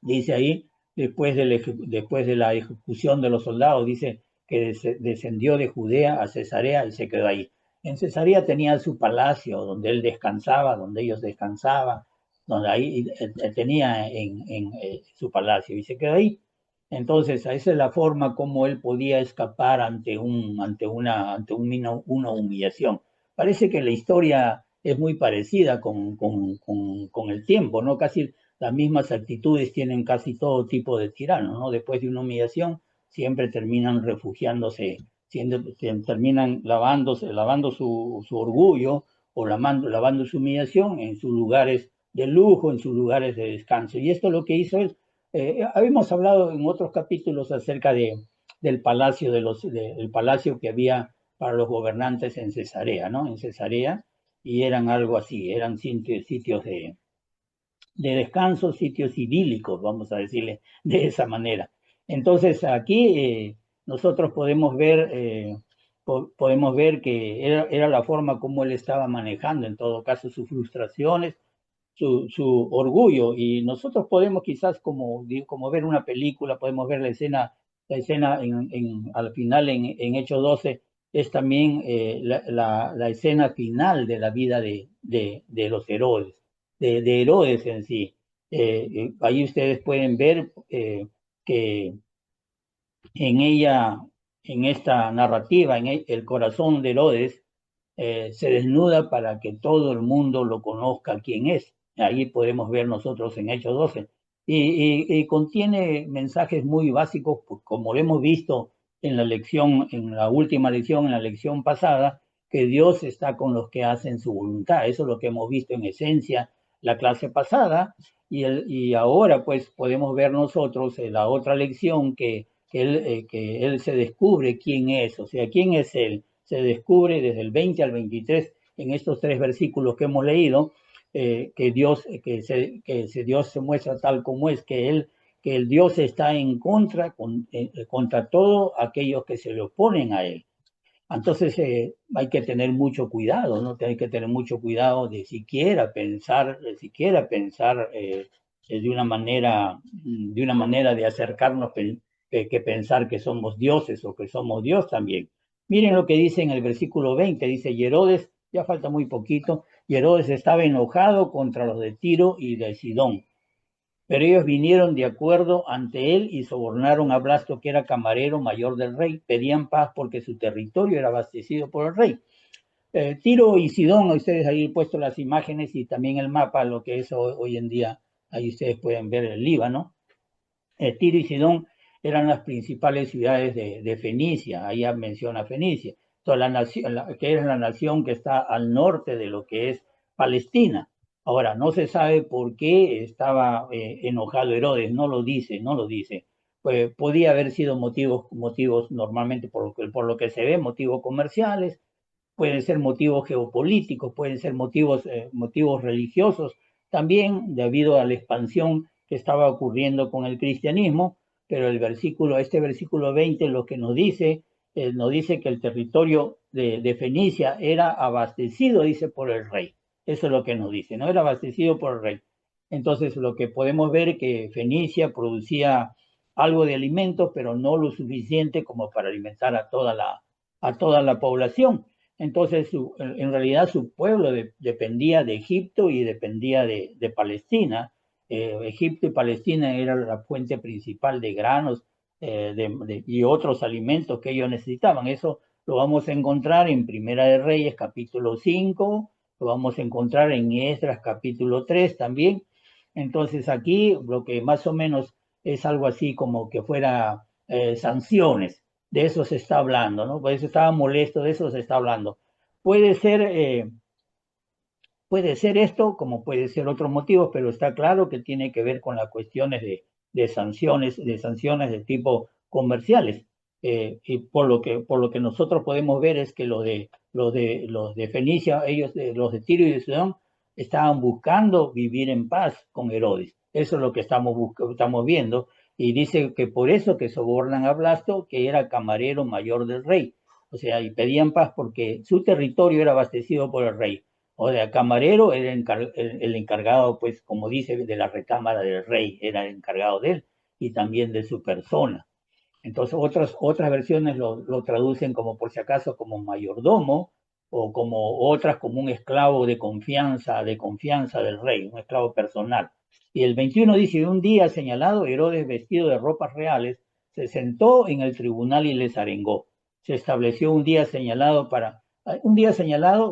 dice ahí, después de la ejecución de los soldados, dice que descendió de Judea a Cesarea y se quedó ahí. En Cesarea tenía su palacio donde él descansaba, donde ellos descansaban, donde ahí tenía su palacio y se quedó ahí. Entonces, esa es la forma como él podía escapar una humillación. Parece que la historia es muy parecida con el tiempo, ¿no? Casi las mismas actitudes tienen casi todo tipo de tiranos, ¿no? Después de una humillación, siempre terminan refugiándose, terminan lavando su orgullo o lavando su humillación en sus lugares de lujo, en sus lugares de descanso. Y esto lo que hizo es, habíamos hablado en otros capítulos acerca del el palacio que había para los gobernantes en Cesarea, ¿no? En Cesarea, y eran algo así, eran sitios de descanso, sitios idílicos, vamos a decirle de esa manera. Entonces aquí nosotros podemos ver que era la forma como él estaba manejando en todo caso sus frustraciones, su orgullo, y nosotros podemos quizás como ver una película, podemos ver la escena al final en Hechos 12, es también la escena final de la vida de los Herodes, de Herodes en sí. Ahí ustedes pueden ver que en ella, en esta narrativa, el corazón de Herodes se desnuda para que todo el mundo lo conozca quién es. Ahí podemos ver nosotros en Hechos 12. Y contiene mensajes muy básicos, como lo hemos visto en la lección, en la última lección, en la lección pasada, que Dios está con los que hacen su voluntad. Eso es lo que hemos visto en esencia la clase pasada, y ahora pues podemos ver nosotros en la otra lección que él se descubre quién es, o sea, quién es él. Se descubre desde el 20 al 23 en estos 3 versículos que hemos leído, Dios se muestra tal como es, que el Dios está en contra, contra todos aquellos que se le oponen a él. Entonces hay que tener mucho cuidado, ¿no? Hay que tener mucho cuidado de siquiera pensar de una manera de acercarnos que pensar que somos dioses o que somos Dios también. Miren lo que dice en el versículo 20, dice, y Herodes, ya falta muy poquito, y Herodes estaba enojado contra los de Tiro y de Sidón, pero ellos vinieron de acuerdo ante él y sobornaron a Blasto, que era camarero mayor del rey. Pedían paz porque su territorio era abastecido por el rey. Tiro y Sidón, ustedes ahí han puesto las imágenes y también el mapa, lo que es hoy en día, ahí ustedes pueden ver el Líbano. Tiro y Sidón eran las principales ciudades de Fenicia, ahí menciona Fenicia, toda la nación, que es la nación que está al norte de lo que es Palestina. Ahora, no se sabe por qué estaba enojado Herodes, no lo dice. Pues podía haber sido motivos normalmente por lo que se ve, motivos comerciales, pueden ser motivos geopolíticos, pueden ser motivos religiosos, también debido a la expansión que estaba ocurriendo con el cristianismo, pero este versículo 20 lo que nos dice que el territorio de Fenicia era abastecido, dice, por el rey. Eso es lo que nos dice, no era abastecido por el rey. Entonces, lo que podemos ver es que Fenicia producía algo de alimentos, pero no lo suficiente como para alimentar a toda la población. Entonces, en realidad su pueblo dependía de Egipto y dependía de Palestina. Egipto y Palestina eran la fuente principal de granos y otros alimentos que ellos necesitaban. Eso lo vamos a encontrar en Primera de Reyes, capítulo 5, lo vamos a encontrar en Esdras, capítulo 3 también. Entonces, aquí lo que más o menos es algo así como que fuera sanciones, de eso se está hablando, ¿no? Por eso estaba molesto, de eso se está hablando. Puede ser, eh, puede ser esto, como puede ser otros motivos, pero está claro que tiene que ver con las cuestiones de sanciones de tipo comerciales. Y por lo que nosotros podemos ver es que los de Fenicia, los de Tiro y de Sidón, estaban buscando vivir en paz con Herodes. Eso es lo que estamos viendo. Y dice que por eso que sobornan a Blasto, que era camarero mayor del rey. O sea, y pedían paz porque su territorio era abastecido por el rey. O sea, camarero era el encargado, pues, como dice, de la recámara del rey, era el encargado de él y también de su persona. Entonces, otras versiones lo traducen como, por si acaso, como mayordomo o como otras, como un esclavo de confianza del rey, un esclavo personal. Y el 21 dice, un día señalado, Herodes, vestido de ropas reales, se sentó en el tribunal y les arengó. Se estableció un día señalado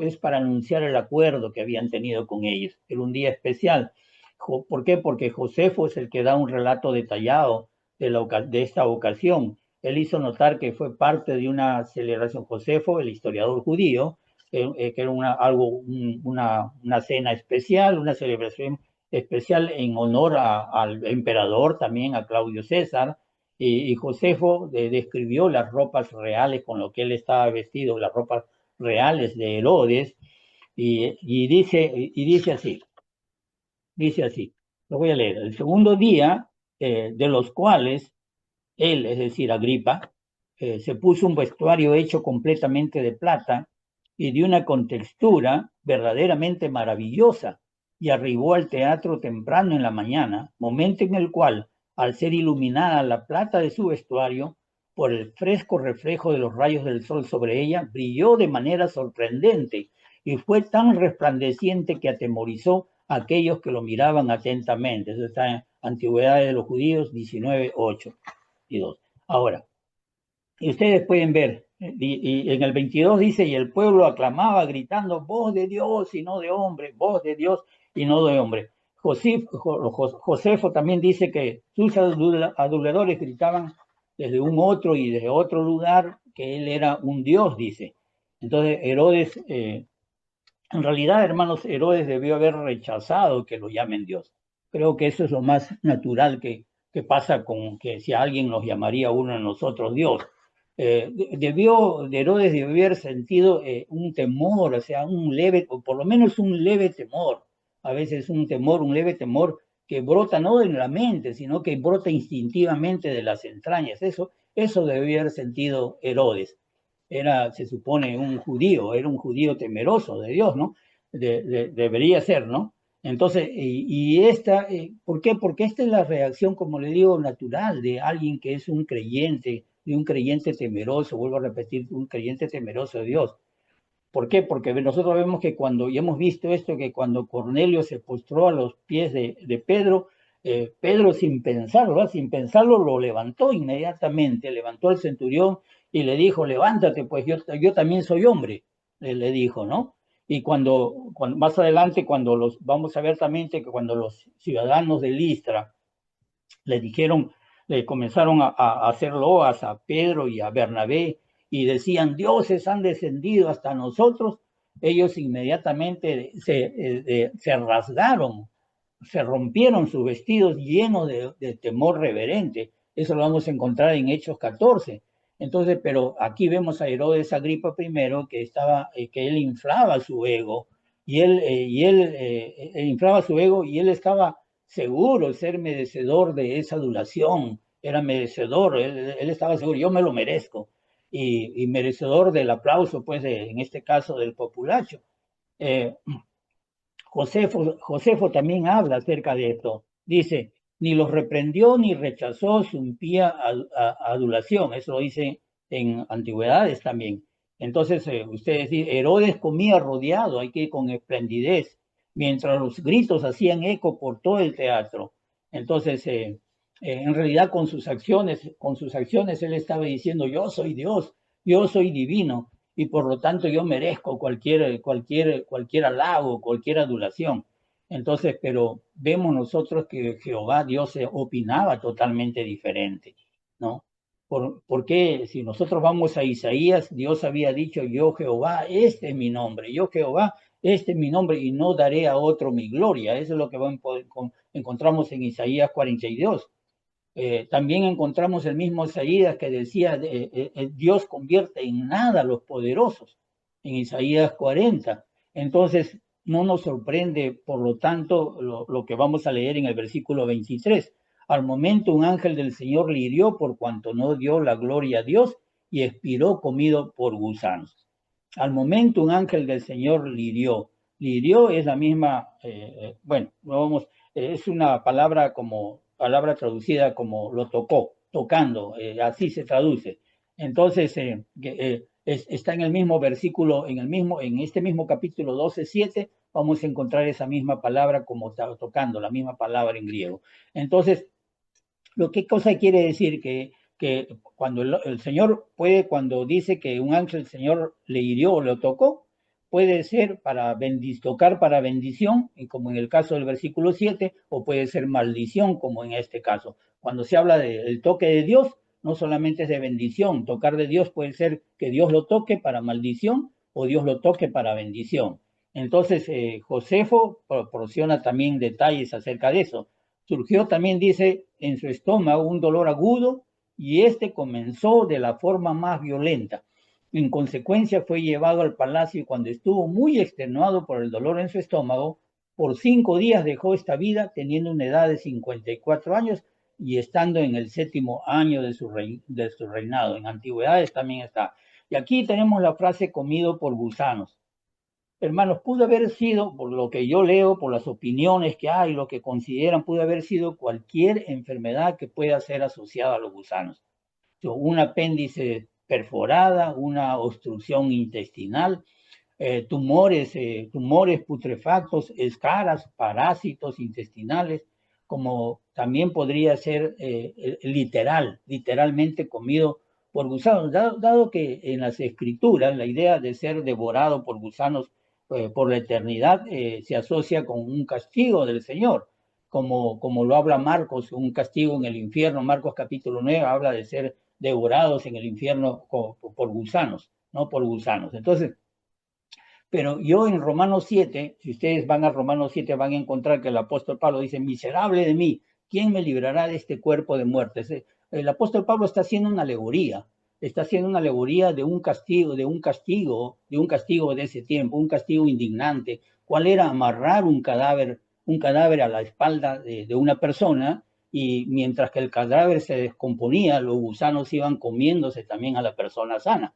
es para anunciar el acuerdo que habían tenido con ellos. Era un día especial. ¿Por qué? Porque Josefo es el que da un relato detallado de esta ocasión. Él hizo notar que fue parte de una celebración. Josefo, el historiador judío, que era una cena especial, una celebración especial en honor al emperador, también a Claudio César, y Josefo describió las ropas reales con lo que él estaba vestido, las ropas reales de Herodes, dice así, lo voy a leer, el segundo día de los cuales él, es decir, Agripa, se puso un vestuario hecho completamente de plata y de una contextura verdaderamente maravillosa, y arribó al teatro temprano en la mañana, momento en el cual, al ser iluminada la plata de su vestuario, por el fresco reflejo de los rayos del sol sobre ella, brilló de manera sorprendente y fue tan resplandeciente que atemorizó a aquellos que lo miraban atentamente. Eso está en Antigüedades de los Judíos 19:8 y 2. Ahora, y ustedes pueden ver, y en el 22 dice, y el pueblo aclamaba gritando, voz de Dios y no de hombre, voz de Dios y no de hombre. Josefo también dice que sus aduladores gritaban desde un otro y desde otro lugar, que él era un dios, dice. Entonces Herodes, en realidad, hermanos, Herodes debió haber rechazado que lo llamen Dios. Creo que eso es lo más natural que pasa con que si alguien nos llamaría a uno de nosotros Dios. Herodes debió haber sentido un temor, o sea, un leve, o por lo menos un leve temor. A veces un temor, un leve temor que brota no en la mente, sino que brota instintivamente de las entrañas. Eso debió haber sentido Herodes. Era, se supone, un judío, era un judío temeroso de Dios, ¿no? Debería ser, ¿no? Entonces, ¿por qué? Porque esta es la reacción, como le digo, natural de alguien que es un creyente, de un creyente temeroso, vuelvo a repetir, un creyente temeroso de Dios. ¿Por qué? Porque nosotros vemos que cuando, y hemos visto esto, que cuando Cornelio se postró a los pies de Pedro, Pedro sin pensarlo, ¿verdad? Sin pensarlo lo levantó inmediatamente, levantó al centurión y le dijo, levántate, pues yo también soy hombre, le dijo, ¿no? Y cuando más adelante, vamos a ver también que cuando los ciudadanos de Listra le dijeron, le comenzaron a hacer loas a Pedro y a Bernabé y decían, dioses han descendido hasta nosotros, ellos inmediatamente se rasgaron, se rompieron sus vestidos llenos de temor reverente. Eso lo vamos a encontrar en Hechos 14. Entonces, pero aquí vemos a Herodes Agripa I que él inflaba su ego él inflaba su ego y él estaba seguro de ser merecedor de esa adulación, era merecedor, él estaba seguro, yo me lo merezco, y merecedor del aplauso, pues, en este caso del populacho. Eh, Josefo también habla acerca de esto. Dice, ni los reprendió ni rechazó su impía adulación. Eso lo dice en Antigüedades también. Entonces, ustedes dicen, Herodes comía rodeado, hay que ir con esplendidez, mientras los gritos hacían eco por todo el teatro. Entonces, en realidad con sus acciones él estaba diciendo, yo soy Dios, yo soy divino y por lo tanto yo merezco cualquier halago, cualquier adulación. Entonces, pero vemos nosotros que Jehová, Dios, opinaba totalmente diferente, ¿no? ¿Por qué? Si nosotros vamos a Isaías, Dios había dicho, yo Jehová, este es mi nombre, yo Jehová, este es mi nombre y no daré a otro mi gloria. Eso es lo que encontramos en Isaías 42. También encontramos el mismo Isaías que decía, Dios convierte en nada a los poderosos, en Isaías 40. Entonces, no nos sorprende, por lo tanto, lo que vamos a leer en el versículo 23. Al momento un ángel del Señor le hirió por cuanto no dio la gloria a Dios y expiró comido por gusanos. Al momento un ángel del Señor le hirió. Hirió es la misma, bueno, vamos, es una palabra como palabra traducida como lo tocó, tocando, así se traduce. Entonces, está en el mismo versículo, en este mismo capítulo 12:7, vamos a encontrar esa misma palabra como tocando, la misma palabra en griego. Entonces, ¿qué cosa quiere decir? Que cuando el Señor puede, cuando dice que un ángel del Señor le hirió o lo tocó, puede ser para tocar para bendición, y como en el caso del versículo 7, o puede ser maldición, como en este caso. Cuando se habla del toque de Dios, no solamente es de bendición, tocar de Dios puede ser que Dios lo toque para maldición o Dios lo toque para bendición. Entonces, Josefo proporciona también detalles acerca de eso. Surgió también, dice, en su estómago un dolor agudo y este comenzó de la forma más violenta. En consecuencia fue llevado al palacio y cuando estuvo muy extenuado por el dolor en su estómago, por 5 días dejó esta vida teniendo una edad de 54 años y estando en el 7º año de su reinado. En Antigüedades también está. Y aquí tenemos la frase comido por gusanos. Hermanos, pudo haber sido, por lo que yo leo, por las opiniones que hay, lo que consideran, pudo haber sido cualquier enfermedad que pueda ser asociada a los gusanos. Un apéndice perforada, una obstrucción intestinal, tumores putrefactos, escaras, parásitos intestinales, como también podría ser literalmente comido por gusanos, dado que en las escrituras la idea de ser devorado por gusanos por la eternidad se asocia con un castigo del Señor, como lo habla Marcos, un castigo en el infierno. Marcos capítulo 9 habla de ser devorados en el infierno por gusanos, no por gusanos. Entonces, pero yo en Romanos 7, si ustedes van a Romanos 7, van a encontrar que el apóstol Pablo dice, miserable de mí, ¿quién me librará de este cuerpo de muerte? El apóstol Pablo está haciendo una alegoría, está haciendo una alegoría de un castigo, de ese tiempo, un castigo indignante. ¿Cuál era? Amarrar un cadáver a la espalda de una persona, y mientras que el cadáver se descomponía, los gusanos iban comiéndose también a la persona sana.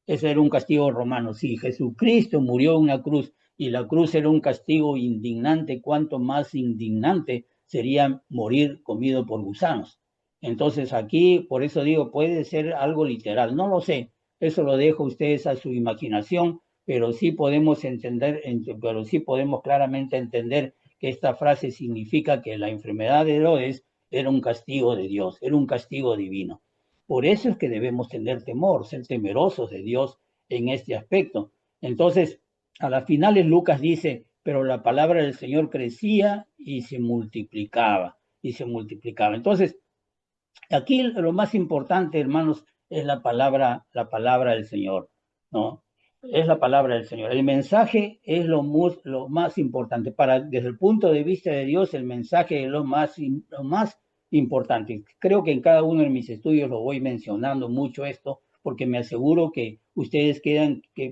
Ese era un castigo romano. Si Jesucristo murió en una cruz y la cruz era un castigo indignante, cuánto más indignante sería morir comido por gusanos. Entonces aquí, por eso digo, puede ser algo literal. No lo sé, eso lo dejo a ustedes a su imaginación, pero sí podemos entender, pero sí podemos claramente entender que esta frase significa que la enfermedad de Herodes era un castigo de Dios, era un castigo divino. Por eso es que debemos tener temor, ser temerosos de Dios en este aspecto. Entonces, a las finales Lucas dice, pero la palabra del Señor crecía y se multiplicaba, y se multiplicaba. Entonces, aquí lo más importante, hermanos, es la palabra del Señor, ¿no? Es la palabra del Señor. El mensaje es lo más importante. Desde el punto de vista de Dios, el mensaje es lo más importante. Creo que en cada uno de mis estudios lo voy mencionando mucho esto, porque me aseguro que ustedes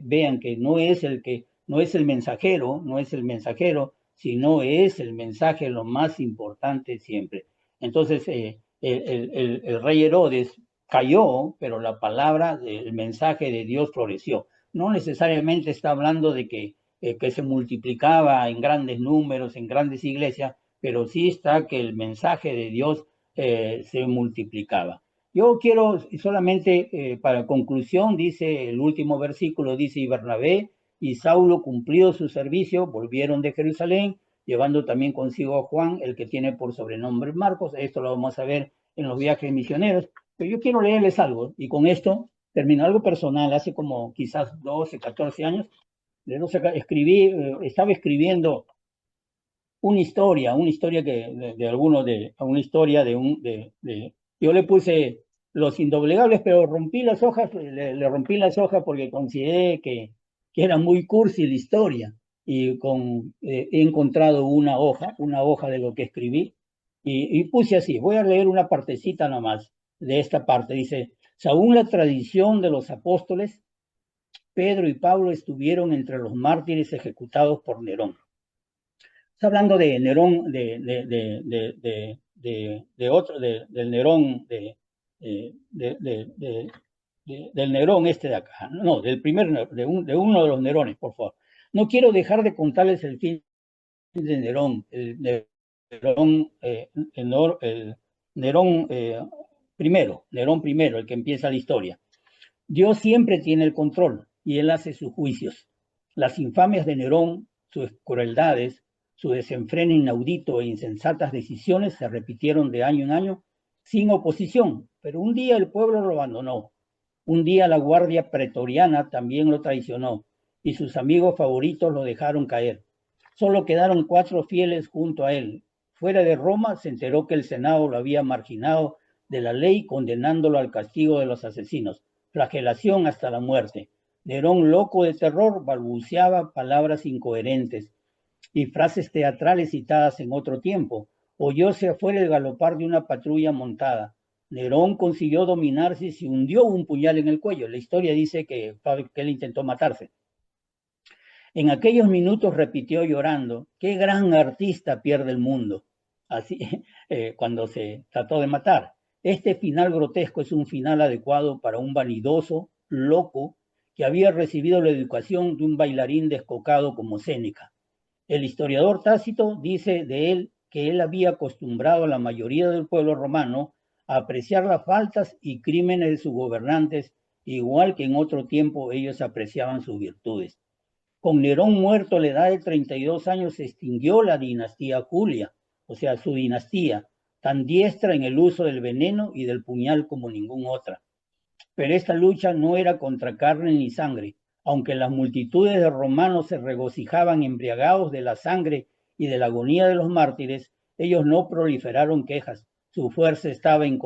vean que no es el mensajero, no es el mensajero, sino es el mensaje lo más importante siempre. Entonces, el rey Herodes cayó, pero la palabra, el mensaje de Dios floreció. No necesariamente está hablando de que se multiplicaba en grandes números, en grandes iglesias, pero sí está que el mensaje de Dios se multiplicaba. Yo quiero solamente, para conclusión, dice el último versículo, dice, y Bernabé y Saulo, cumplido su servicio, volvieron de Jerusalén, llevando también consigo a Juan, el que tiene por sobrenombre Marcos. Esto lo vamos a ver en los viajes misioneros. Pero yo quiero leerles algo, y con esto termino algo personal. Hace como quizás 12, 14 años, estaba escribiendo una historia yo le puse Los Indoblegables, pero rompí las hojas, le rompí las hojas porque consideré que era muy cursi la historia, y he encontrado una hoja de lo que escribí, y puse así, voy a leer una partecita nomás de esta parte. Dice, según la tradición de los apóstoles, Pedro y Pablo estuvieron entre los mártires ejecutados por Nerón. Está hablando de Nerón, del Nerón, del Nerón este de acá, no, de uno de los Nerones, por favor. No quiero dejar de contarles el fin de Nerón, el Nerón Nerón primero, el que empieza la historia. Dios siempre tiene el control y él hace sus juicios. Las infamias de Nerón, sus crueldades, su desenfreno inaudito e insensatas decisiones se repitieron de año en año sin oposición, pero un día el pueblo lo abandonó. Un día la guardia pretoriana también lo traicionó y sus amigos favoritos lo dejaron caer. Solo quedaron 4 fieles junto a él. Fuera de Roma se enteró que el Senado lo había marginado de la ley, condenándolo al castigo de los asesinos, flagelación hasta la muerte. Nerón, loco de terror, balbuceaba palabras incoherentes y frases teatrales citadas en otro tiempo. Oyóse afuera el galopar de una patrulla montada. Nerón consiguió dominarse y se hundió un puñal en el cuello. La historia dice que él intentó matarse. En aquellos minutos repitió llorando, qué gran artista pierde el mundo. Así, cuando se trató de matar. Este final grotesco es un final adecuado para un vanidoso, loco, que había recibido la educación de un bailarín descocado como Séneca. El historiador Tácito dice de él que él había acostumbrado a la mayoría del pueblo romano a apreciar las faltas y crímenes de sus gobernantes, igual que en otro tiempo ellos apreciaban sus virtudes. Con Nerón muerto a la edad de 32 años se extinguió la dinastía Julia, o sea, su dinastía, tan diestra en el uso del veneno y del puñal como ninguna otra. Pero esta lucha no era contra carne ni sangre, aunque las multitudes de romanos se regocijaban embriagados de la sangre y de la agonía de los mártires, ellos no proliferaron quejas, su fuerza estaba en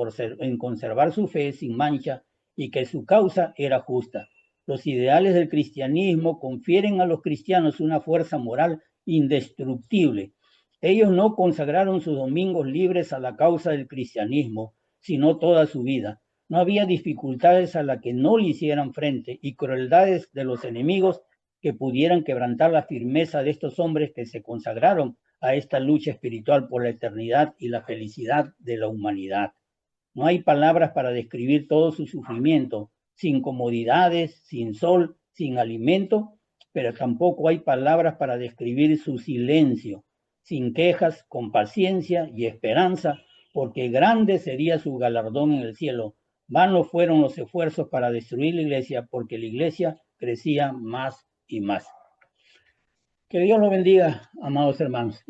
conservar su fe sin mancha y que su causa era justa. Los ideales del cristianismo confieren a los cristianos una fuerza moral indestructible. Ellos no consagraron sus domingos libres a la causa del cristianismo, sino toda su vida. No había dificultades a las que no le hicieran frente y crueldades de los enemigos que pudieran quebrantar la firmeza de estos hombres que se consagraron a esta lucha espiritual por la eternidad y la felicidad de la humanidad. No hay palabras para describir todo su sufrimiento, sin comodidades, sin sol, sin alimento, pero tampoco hay palabras para describir su silencio, sin quejas, con paciencia y esperanza, porque grande sería su galardón en el cielo. Vanos fueron los esfuerzos para destruir la iglesia, porque la iglesia crecía más y más. Que Dios lo bendiga, amados hermanos.